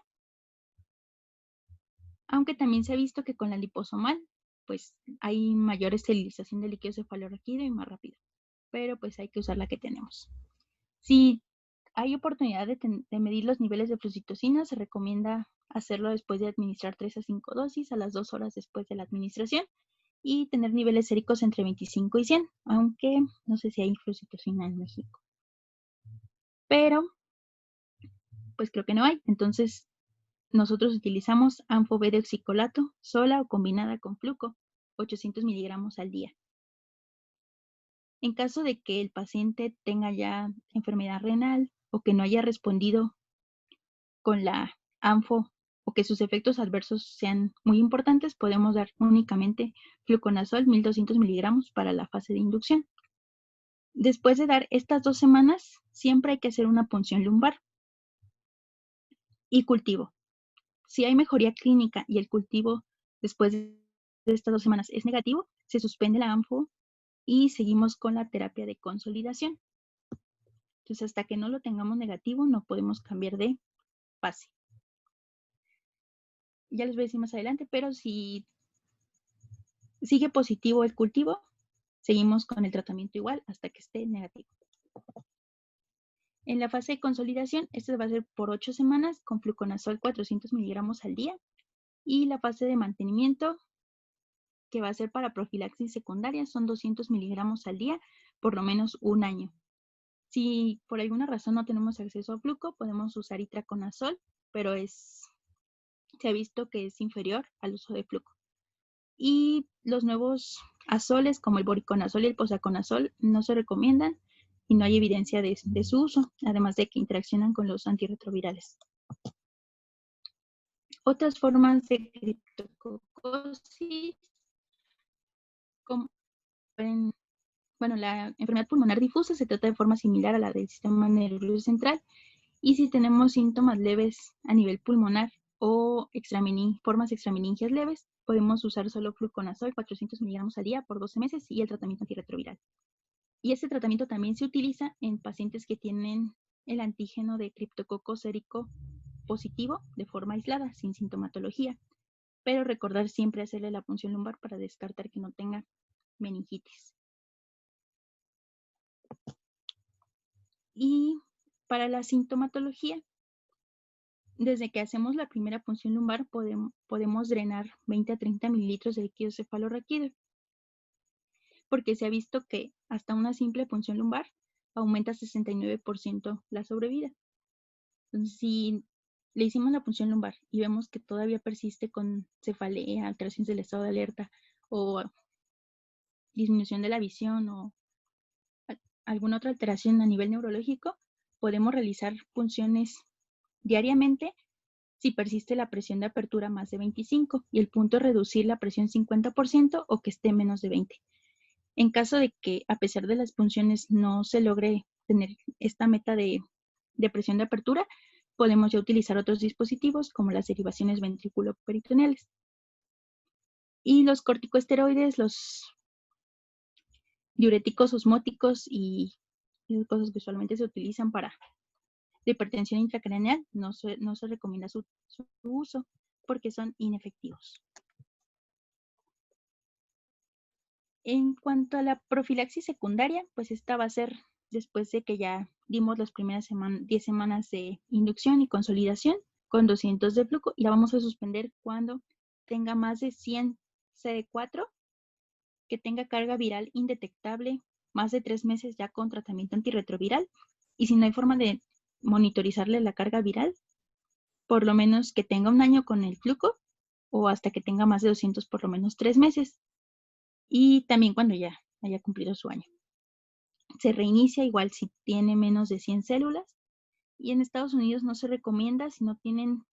aunque también se ha visto que con la liposomal, pues hay mayor esterilización del líquido cefalorraquídeo y más rápido, pero pues hay que usar la que tenemos. Si hay oportunidad de medir los niveles de flucitocina, se recomienda hacerlo después de administrar 3 a 5 dosis a las 2 horas después de la administración y tener niveles séricos entre 25 y 100, aunque no sé si hay flucitocina en México. Pero, pues creo que no hay. Entonces, nosotros utilizamos anfo-B deoxicolato sola o combinada con fluco, 800 miligramos al día. En caso de que el paciente tenga ya enfermedad renal o que no haya respondido con la anfo o que sus efectos adversos sean muy importantes, podemos dar únicamente fluconazol 1200 miligramos para la fase de inducción. Después de dar estas 2 semanas, siempre hay que hacer una punción lumbar y cultivo. Si hay mejoría clínica y el cultivo después de estas 2 semanas es negativo, se suspende la anfo y seguimos con la terapia de consolidación. Entonces, hasta que no lo tengamos negativo, no podemos cambiar de fase. Ya les voy a decir más adelante, pero si sigue positivo el cultivo, seguimos con el tratamiento igual hasta que esté negativo. En la fase de consolidación, esta va a ser por 8 semanas con fluconazol 400 miligramos al día. Y la fase de mantenimiento, que va a ser para profilaxis secundaria, son 200 miligramos al día por lo menos 1 año. Si por alguna razón no tenemos acceso a fluco, podemos usar itraconazol, pero se ha visto que es inferior al uso de fluco. Y los nuevos azoles, como el voriconazol y el posaconazol, no se recomiendan y no hay evidencia de su uso, además de que interaccionan con los antirretrovirales. Otras formas de criptococosis, como la enfermedad pulmonar difusa se trata de forma similar a la del sistema nervioso central, y si tenemos síntomas leves a nivel pulmonar o formas extrameningias leves, podemos usar solo fluconazol 400 miligramos al día por 12 meses y el tratamiento antirretroviral. Y este tratamiento también se utiliza en pacientes que tienen el antígeno de criptococo sérico positivo de forma aislada, sin sintomatología, pero recordar siempre hacerle la punción lumbar para descartar que no tenga meningitis. Y para la sintomatología, desde que hacemos la primera punción lumbar podemos drenar 20 a 30 mililitros de líquido cefalorraquídeo, porque se ha visto que hasta una simple punción lumbar aumenta 69% la sobrevida. Entonces, si le hicimos la punción lumbar y vemos que todavía persiste con cefalea, alteraciones del estado de alerta o disminución de la visión o alguna otra alteración a nivel neurológico, podemos realizar punciones diariamente si persiste la presión de apertura más de 25 y el punto es reducir la presión 50% o que esté menos de 20. En caso de que a pesar de las punciones no se logre tener esta meta de presión de apertura, podemos ya utilizar otros dispositivos como las derivaciones ventrículo-peritoneales. Y los corticosteroides, los diuréticos osmóticos y cosas que usualmente se utilizan para la hipertensión intracraneal, no se recomienda su uso porque son inefectivos. En cuanto a la profilaxis secundaria, pues esta va a ser después de que ya dimos las primeras 10 semanas de inducción y consolidación con 200 de flujo y la vamos a suspender cuando tenga más de 100 CD4, que tenga carga viral indetectable, más de 3 meses ya con tratamiento antirretroviral y si no hay forma de monitorizarle la carga viral, por lo menos que tenga 1 año con el flujo o hasta que tenga más de 200 por lo menos 3 meses. Y también cuando ya haya cumplido su año. Se reinicia igual si tiene menos de 100 células. Y en Estados Unidos no se recomienda si no tienen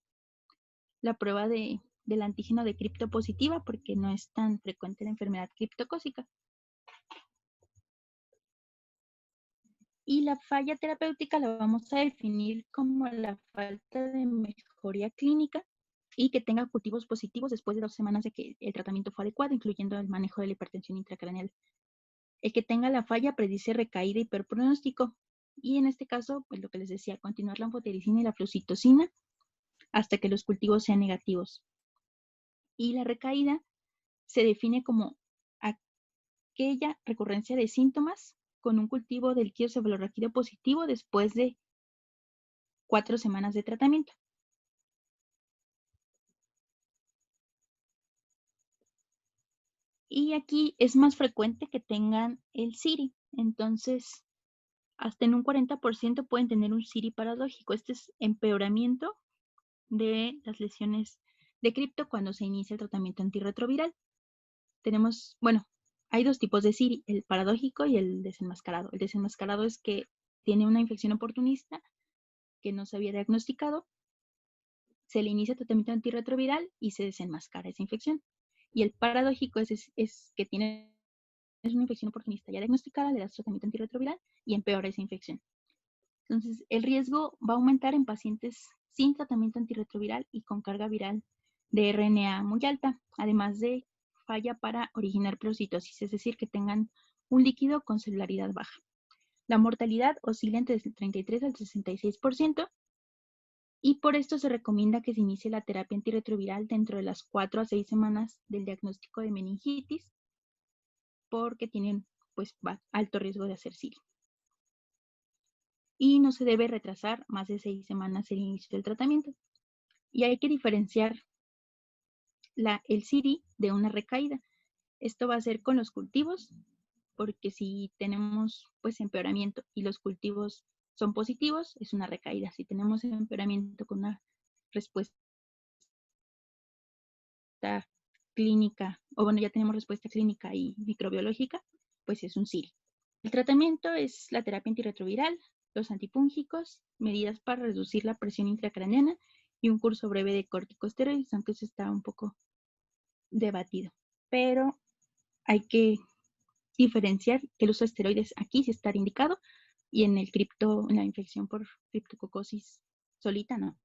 la prueba del antígeno de criptopositiva porque no es tan frecuente la enfermedad criptocócica. Y la falla terapéutica la vamos a definir como la falta de mejoría clínica y que tenga cultivos positivos después de 2 semanas de que el tratamiento fue adecuado, incluyendo el manejo de la hipertensión intracraneal. El que tenga la falla predice recaída y peor pronóstico. Y en este caso, pues lo que les decía, continuar la anfotericina y la flucitocina hasta que los cultivos sean negativos. Y la recaída se define como aquella recurrencia de síntomas con un cultivo del líquido cefalorraquídeo positivo después de 4 semanas de tratamiento. Y aquí es más frecuente que tengan el CIRI. Entonces, hasta en un 40% pueden tener un CIRI paradójico. Este es empeoramiento de las lesiones de cripto cuando se inicia el tratamiento antirretroviral. Tenemos, bueno, hay 2 tipos de CIRI, el paradójico y el desenmascarado. El desenmascarado es que tiene una infección oportunista que no se había diagnosticado, se le inicia el tratamiento antirretroviral y se desenmascara esa infección. Y el paradójico es que tiene una infección oportunista ya diagnosticada, le das tratamiento antirretroviral y empeora esa infección. Entonces, el riesgo va a aumentar en pacientes sin tratamiento antirretroviral y con carga viral de RNA muy alta, además de falla para originar pleurocitosis, es decir, que tengan un líquido con celularidad baja. La mortalidad oscila entre el 33 al 66%, y por esto se recomienda que se inicie la terapia antirretroviral dentro de las 4 a 6 semanas del diagnóstico de meningitis, porque tienen pues alto riesgo de hacer CIRI. Y no se debe retrasar más de 6 semanas el inicio del tratamiento. Y hay que diferenciar el CIRI de una recaída. Esto va a ser con los cultivos, porque si tenemos pues empeoramiento y los cultivos son positivos, es una recaída. Si tenemos empeoramiento con una respuesta clínica, o bueno, ya tenemos respuesta clínica y microbiológica, pues es un CIRI. El tratamiento es la terapia antirretroviral, los antipúngicos, medidas para reducir la presión intracraneana y un curso breve de corticosteroides, aunque eso está un poco debatido. Pero hay que diferenciar que el uso de esteroides aquí sí está indicado y en la infección por criptococosis solita no.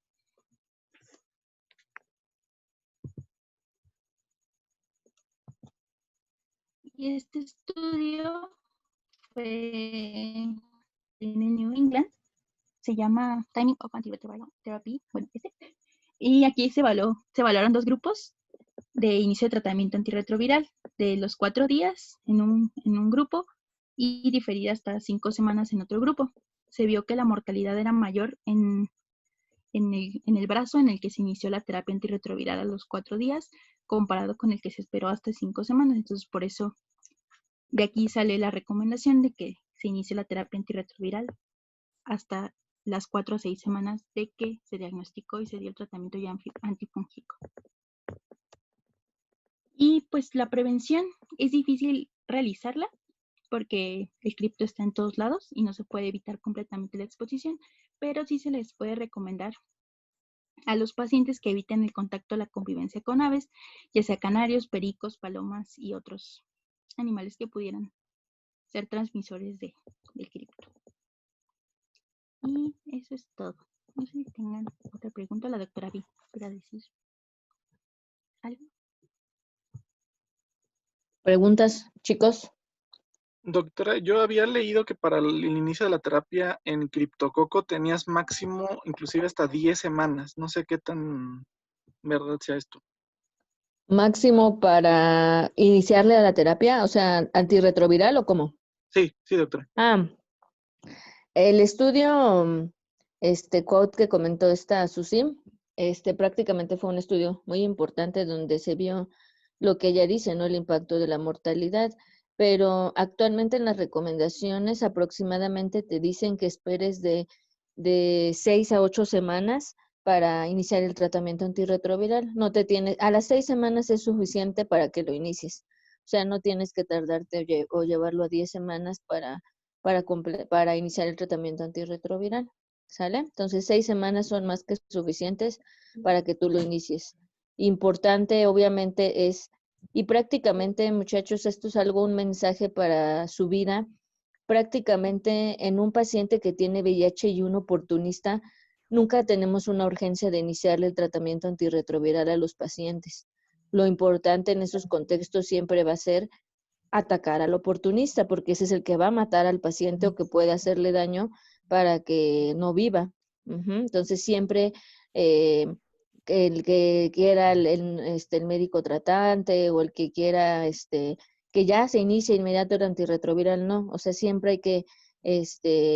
Y este estudio fue en New England, se llama Timing of Antiretroviral Therapy, bueno, y aquí se evaluaron 2 grupos de inicio de tratamiento antirretroviral, de los 4 días en un grupo y diferida hasta 5 semanas en otro grupo. Se vio que la mortalidad era mayor en en el brazo en el que se inició la terapia antirretroviral a los 4 días, comparado con el que se esperó hasta 5 semanas. Entonces, por eso, de aquí sale la recomendación de que se inicie la terapia antirretroviral hasta las 4 a 6 semanas de que se diagnosticó y se dio el tratamiento ya antifúngico. Y pues la prevención es difícil realizarla porque el cripto está en todos lados y no se puede evitar completamente la exposición, pero sí se les puede recomendar a los pacientes que eviten el contacto, la convivencia con aves, ya sea canarios, pericos, palomas y otros animales que pudieran ser transmisores del cripto. Y eso es todo. No sé si tengan otra pregunta. La doctora Vi, ¿quiere decir algo? ¿Preguntas, chicos? Doctora, yo había leído que para el inicio de la terapia en criptococo tenías máximo, inclusive hasta 10 semanas. No sé qué tan verdad sea esto. Máximo para iniciarle a la terapia, o sea, antirretroviral o cómo? Sí, sí, doctora. El estudio, quote que comentó esta Susi, prácticamente fue un estudio muy importante donde se vio lo que ella dice, ¿no? El impacto de la mortalidad, pero actualmente en las recomendaciones aproximadamente te dicen que esperes de 6 a 8 semanas para iniciar el tratamiento antirretroviral. No te tienes, a las 6 semanas es suficiente para que lo inicies. O sea, no tienes que tardarte o llevarlo a 10 semanas para iniciar el tratamiento antirretroviral, ¿sale? Entonces, 6 semanas son más que suficientes para que tú lo inicies. Importante, obviamente, y prácticamente, muchachos, esto es un mensaje para su vida. Prácticamente en un paciente que tiene VIH y un oportunista, nunca tenemos una urgencia de iniciarle el tratamiento antirretroviral a los pacientes. Lo importante en esos contextos siempre va a ser atacar al oportunista, porque ese es el que va a matar al paciente o que puede hacerle daño para que no viva. Entonces siempre el que quiera el médico tratante o el que quiera que ya se inicie inmediato el antirretroviral, no. O sea, siempre hay que,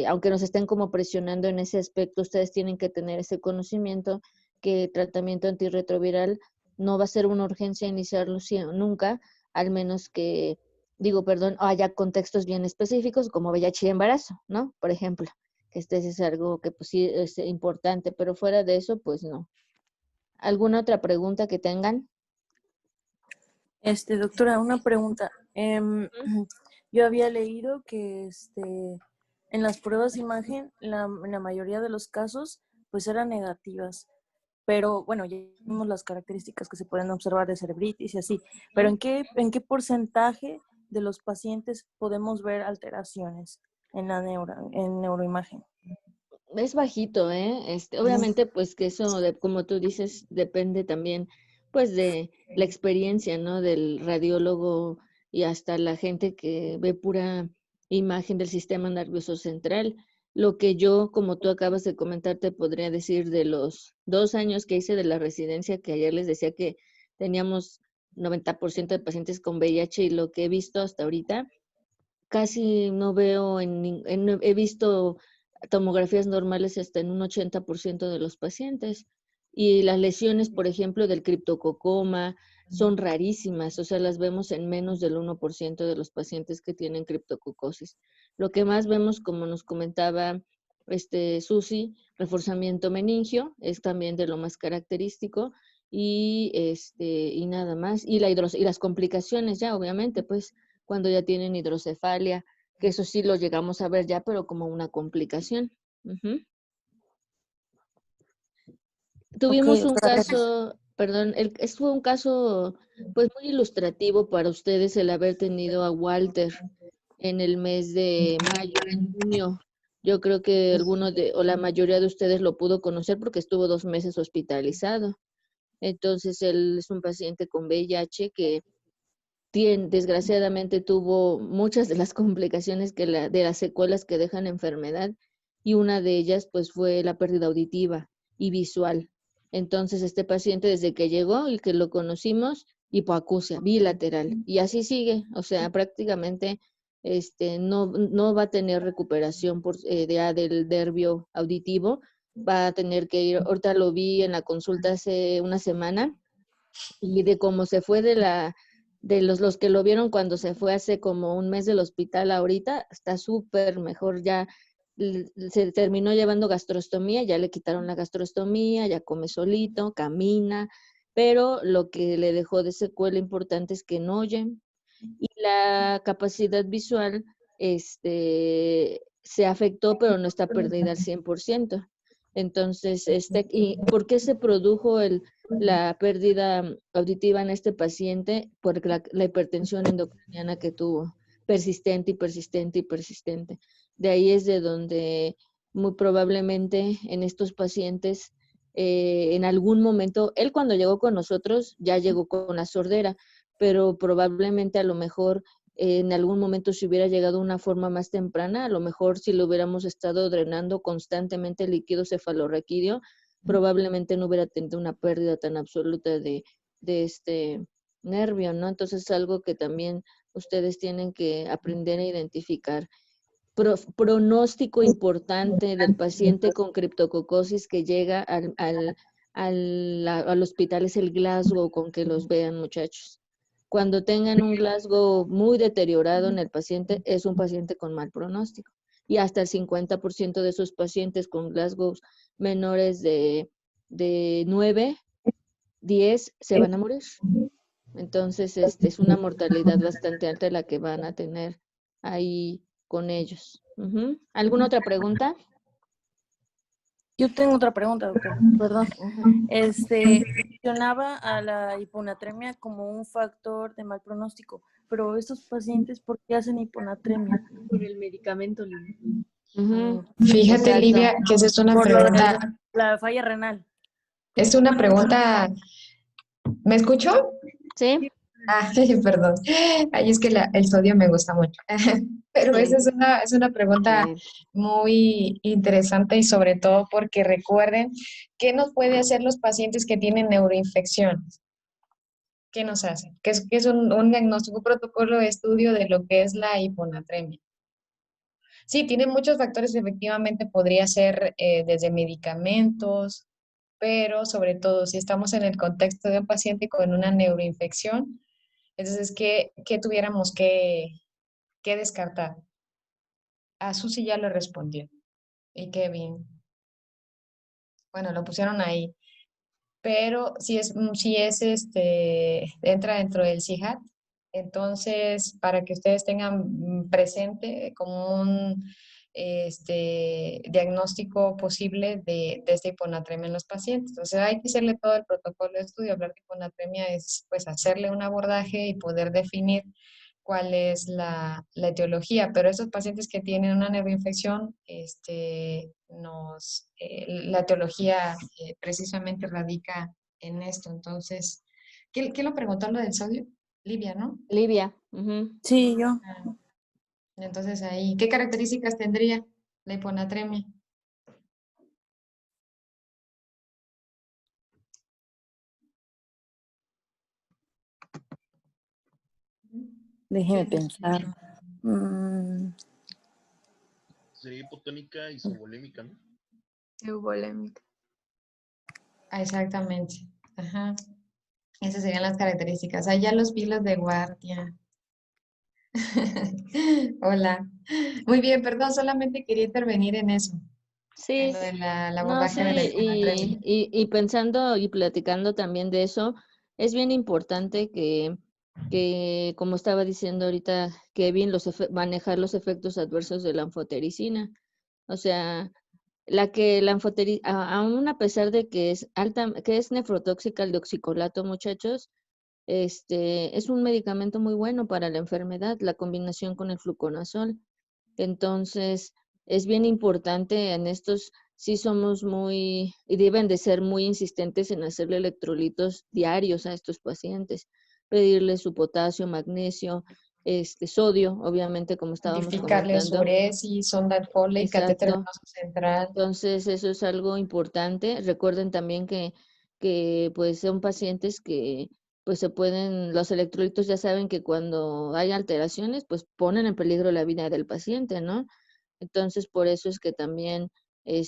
aunque nos estén como presionando en ese aspecto, ustedes tienen que tener ese conocimiento que el tratamiento antirretroviral no va a ser una urgencia iniciarlo nunca, al menos que haya contextos bien específicos como VIH y embarazo, ¿no? Por ejemplo, que es algo que pues sí es importante, pero fuera de eso, pues no. ¿Alguna otra pregunta que tengan? Doctora, una pregunta. Yo había leído que en las pruebas de imagen, la mayoría de los casos, pues eran negativas. Pero bueno, ya vimos las características que se pueden observar de cerebritis y así. Pero ¿en qué porcentaje de los pacientes podemos ver alteraciones en la neuroimagen? Es bajito, ¿eh? Obviamente, pues que eso, como tú dices, depende también, pues, de la experiencia, ¿no? Del radiólogo y hasta la gente que ve pura imagen del sistema nervioso central. Lo que yo, como tú acabas de comentar, te podría decir de los 2 años que hice de la residencia, que ayer les decía que teníamos 90% de pacientes con VIH y lo que he visto hasta ahorita, casi no veo he visto tomografías normales hasta en un 80% de los pacientes. Y las lesiones, por ejemplo, del criptococoma son rarísimas, o sea, las vemos en menos del 1% de los pacientes que tienen criptococosis. Lo que más vemos, como nos comentaba Susi, reforzamiento meningio, es también de lo más característico, y nada más. Y las complicaciones ya, obviamente, pues, cuando ya tienen hidrocefalia, que eso sí lo llegamos a ver ya, pero como una complicación. Tuvimos un caso, perdón, fue un caso pues muy ilustrativo para ustedes el haber tenido a Walter en el mes de mayo, en junio. Yo creo que o la mayoría de ustedes lo pudo conocer porque estuvo 2 meses hospitalizado. Entonces, él es un paciente con VIH que desgraciadamente tuvo muchas de las complicaciones de las secuelas que dejan la enfermedad, y una de ellas pues fue la pérdida auditiva y visual. Entonces este paciente desde que llegó y que lo conocimos, hipoacusia bilateral, y así sigue, o sea, prácticamente no va a tener recuperación del nervio auditivo va a tener que ir, ahorita lo vi en la consulta hace una semana, y de cómo se fue de los que lo vieron cuando se fue hace como un mes del hospital ahorita, está súper mejor, ya se terminó llevando gastrostomía, ya le quitaron la gastrostomía, ya come solito, camina, pero lo que le dejó de secuela importante es que no oye, y la capacidad visual se afectó, pero no está perdida al 100%. Entonces, ¿y por qué se produjo la pérdida auditiva en este paciente? Por la hipertensión endocriniana que tuvo, persistente y persistente y persistente. De ahí es de donde muy probablemente en estos pacientes, en algún momento, él cuando llegó con nosotros ya llegó con la sordera, pero probablemente a lo mejor en algún momento si hubiera llegado de una forma más temprana, a lo mejor si lo hubiéramos estado drenando constantemente el líquido cefalorraquídeo, probablemente no hubiera tenido una pérdida tan absoluta de este nervio, ¿no? Entonces es algo que también ustedes tienen que aprender a identificar. Pronóstico importante del paciente con criptococosis que llega al hospital es el Glasgow con que los vean, muchachos. Cuando tengan un Glasgow muy deteriorado en el paciente, es un paciente con mal pronóstico. Y hasta el 50% de esos pacientes con Glasgows menores de 9, 10 se van a morir. Entonces, es una mortalidad bastante alta la que van a tener ahí con ellos. ¿Alguna otra pregunta? Yo tengo otra pregunta, doctor. Perdón. Mencionaba a la hiponatremia como un factor de mal pronóstico, pero estos pacientes, ¿por qué hacen hiponatremia? Por el medicamento, Livia. Fíjate, Exacto. Livia, que esa es una Por lo de pregunta. la falla renal. Es una pregunta. ¿Me escucho? Sí. Ah, perdón. Ay, es que el sodio me gusta mucho. Pero Sí. esa es una pregunta muy interesante y sobre todo porque recuerden, ¿qué nos puede hacer los pacientes que tienen neuroinfecciones? ¿Qué nos hacen? Que es un diagnóstico, un protocolo de estudio de lo que es la hiponatremia. Sí, tiene muchos factores, efectivamente podría ser desde medicamentos, pero sobre todo si estamos en el contexto de un paciente con una neuroinfección, entonces, ¿qué tuviéramos que descartar? A Susi ya lo respondió. Y qué bien. Bueno, lo pusieron ahí. Pero si entra dentro del CIHAT, entonces para que ustedes tengan presente como un diagnóstico posible de esta hiponatremia en los pacientes. Entonces hay que hacerle todo el protocolo de estudio. Hablar de hiponatremia es pues hacerle un abordaje y poder definir cuál es la etiología, pero esos pacientes que tienen una neuroinfección, la etiología precisamente radica en esto. Entonces, ¿quién lo preguntó lo del sodio? Livia, ¿no? Livia. Sí, yo. Entonces ahí, ¿qué características tendría la hiponatremia? Déjeme pensar. Sería hipotónica y isovolémica, ¿no? Euvolémica. Exactamente. Ajá. Esas serían las características. Allá los pilos de guardia. Hola. Muy bien, perdón, solamente quería intervenir en eso. Sí, En lo del no, abordaje sí, de la hiponatremia. y pensando y platicando también de eso, es bien importante que como estaba diciendo ahorita Kevin, manejar los efectos adversos de la anfotericina. O sea, aún a pesar de que es nefrotóxica el deoxicolato, muchachos, es un medicamento muy bueno para la enfermedad, la combinación con el fluconazol. Entonces, es bien importante en estos, sí somos y deben de ser muy insistentes en hacerle electrolitos diarios a estos pacientes, pedirles su potasio, magnesio, sodio, obviamente, como estábamos Identificarles comentando. uresis, sonda de Foley, catéter Exacto. venoso central. Entonces, eso es algo importante. Recuerden también que pues son pacientes que pues los electrolitos ya saben que cuando hay alteraciones, pues ponen en peligro la vida del paciente, ¿no? Entonces, por eso es que también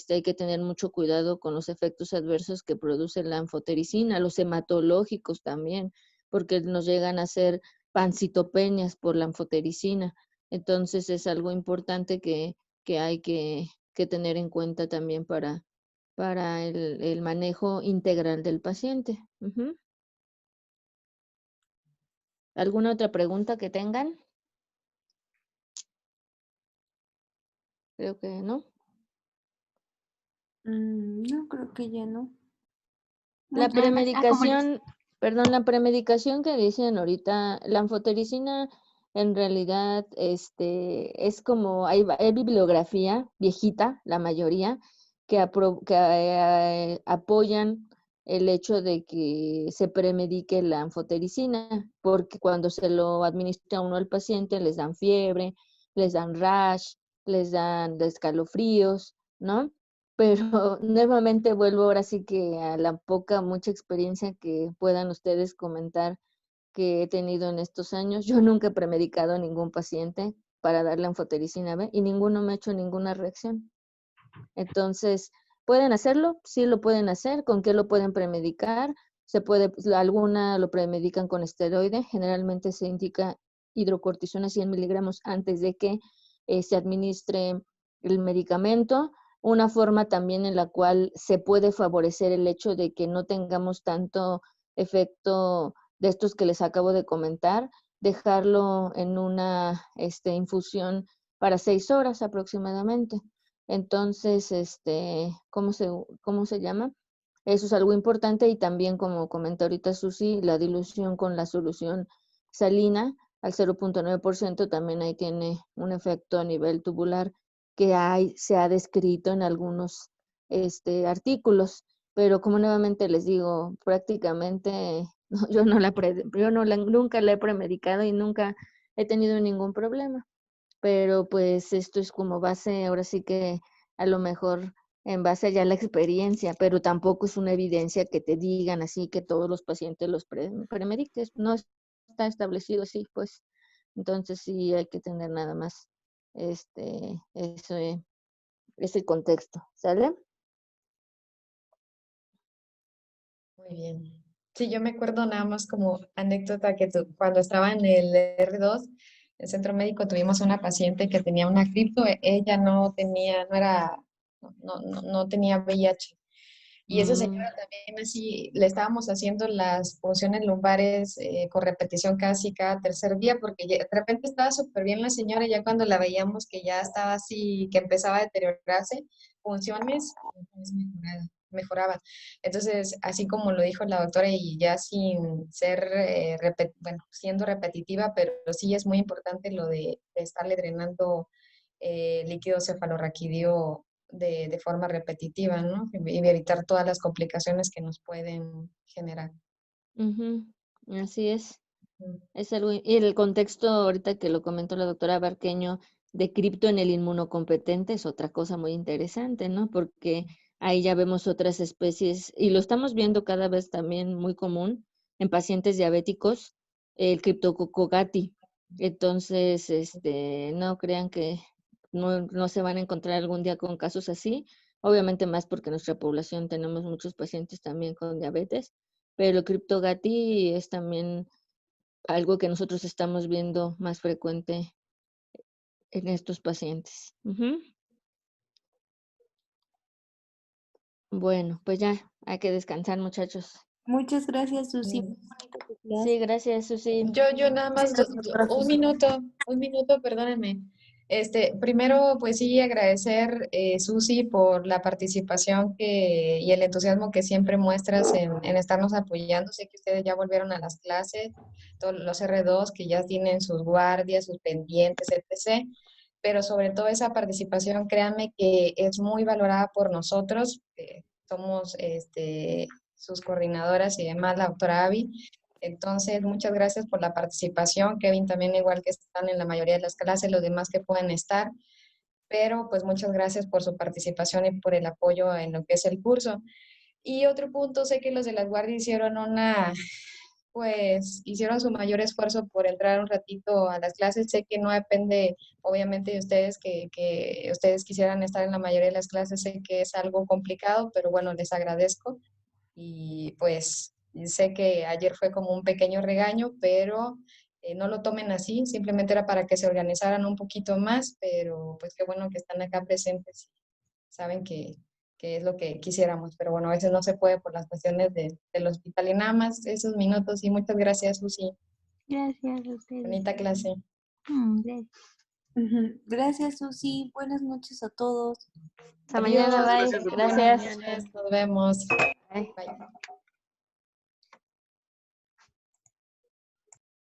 hay que tener mucho cuidado con los efectos adversos que produce la anfotericina, los hematológicos también, porque nos llegan a hacer pancitopenias por la anfotericina. Entonces es algo importante que hay que tener en cuenta también para el manejo integral del paciente. Ujú. ¿Alguna otra pregunta que tengan? Creo que no. No, creo que ya no. La Nada más, como les- premedicación, perdón, la premedicación que dicen ahorita, la anfotericina en realidad es como, hay bibliografía viejita, la mayoría, que apoyan el hecho de que se premedique la anfotericina, porque cuando se lo administra uno al paciente les dan fiebre, les dan rash, les dan escalofríos, ¿no? Pero nuevamente vuelvo ahora sí que a la mucha experiencia que puedan ustedes comentar que he tenido en estos años. Yo nunca he premedicado a ningún paciente para darle anfotericina B y ninguno me ha hecho ninguna reacción. Entonces, ¿pueden hacerlo? Sí lo pueden hacer. ¿Con qué lo pueden premedicar? Alguna lo premedican con esteroide. Generalmente se indica hidrocortisona 100 miligramos antes de que se administre el medicamento. Una forma también en la cual se puede favorecer el hecho de que no tengamos tanto efecto de estos que les acabo de comentar, dejarlo en una infusión para 6 horas aproximadamente. Entonces, ¿cómo se llama? Eso es algo importante y también, como comenta ahorita Susi, la dilución con la solución salina al 0.9% también ahí tiene un efecto a nivel tubular que se ha descrito en algunos artículos, pero como nuevamente les digo, prácticamente nunca la he premedicado y nunca he tenido ningún problema. Pero pues esto es como base, ahora sí que a lo mejor en base a ya la experiencia, pero tampoco es una evidencia que te digan así que todos los pacientes los premediques, no está establecido así, pues. Entonces sí hay que tener nada más ese contexto, ¿sale? Muy bien. Sí, yo me acuerdo nada más como anécdota que cuando estaba en el R2, el centro médico, tuvimos una paciente que tenía una cripto, ella no tenía, no tenía VIH. Y esa señora también así, le estábamos haciendo las punciones lumbares con repetición casi cada tercer día, porque de repente estaba súper bien la señora, y ya cuando la veíamos que ya estaba así, que empezaba a deteriorarse, punciones mejoraban. Entonces, así como lo dijo la doctora, y ya sin ser, siendo repetitiva, pero sí es muy importante lo de estarle drenando líquido cefalorraquídeo de forma repetitiva, ¿no? Y evitar todas las complicaciones que nos pueden generar. Ujú, así es. Es algo, y el contexto ahorita que lo comentó la doctora Barqueño de cripto en el inmunocompetente es otra cosa muy interesante, ¿no? Porque ahí ya vemos otras especies y lo estamos viendo cada vez también muy común en pacientes diabéticos, el Cryptococcati. Entonces, no crean que no se van a encontrar algún día con casos así. Obviamente más porque en nuestra población tenemos muchos pacientes también con diabetes, pero el Cryptogati es también algo que nosotros estamos viendo más frecuente en estos pacientes. Ujú. Bueno, pues ya hay que descansar, muchachos. Muchas gracias, Susi. Sí, gracias, Susi. Yo nada más, un minuto, perdónenme. Primero, pues sí, agradecer, Susi, por la participación y el entusiasmo que siempre muestras en estarnos apoyando. Sé que ustedes ya volvieron a las clases, todos los R2 que ya tienen sus guardias, sus pendientes, etc. Pero sobre todo esa participación, créanme que es muy valorada por nosotros. Somos sus coordinadoras y demás, la doctora Avi. Entonces, muchas gracias por la participación. Kevin también, igual que están en la mayoría de las clases, los demás que pueden estar. Pero pues muchas gracias por su participación y por el apoyo en lo que es el curso. Y otro punto, sé que los de las guardias hicieron pues hicieron su mayor esfuerzo por entrar un ratito a las clases. Sé que no depende, obviamente, de ustedes, que ustedes quisieran estar en la mayoría de las clases. Sé que es algo complicado, pero bueno, les agradezco. Y pues sé que ayer fue como un pequeño regaño, pero no lo tomen así. Simplemente era para que se organizaran un poquito más, pero pues qué bueno que están acá presentes. Saben que es lo que quisiéramos, pero bueno, a veces no se puede por las cuestiones del hospital. Y nada más esos minutos, y muchas gracias, Susi. Gracias a ustedes. Bonita clase. Gracias. Gracias, Susi. Buenas noches a todos. Hasta mañana, bye. Gracias, doctora. Gracias. Nos vemos. Bye. Bye.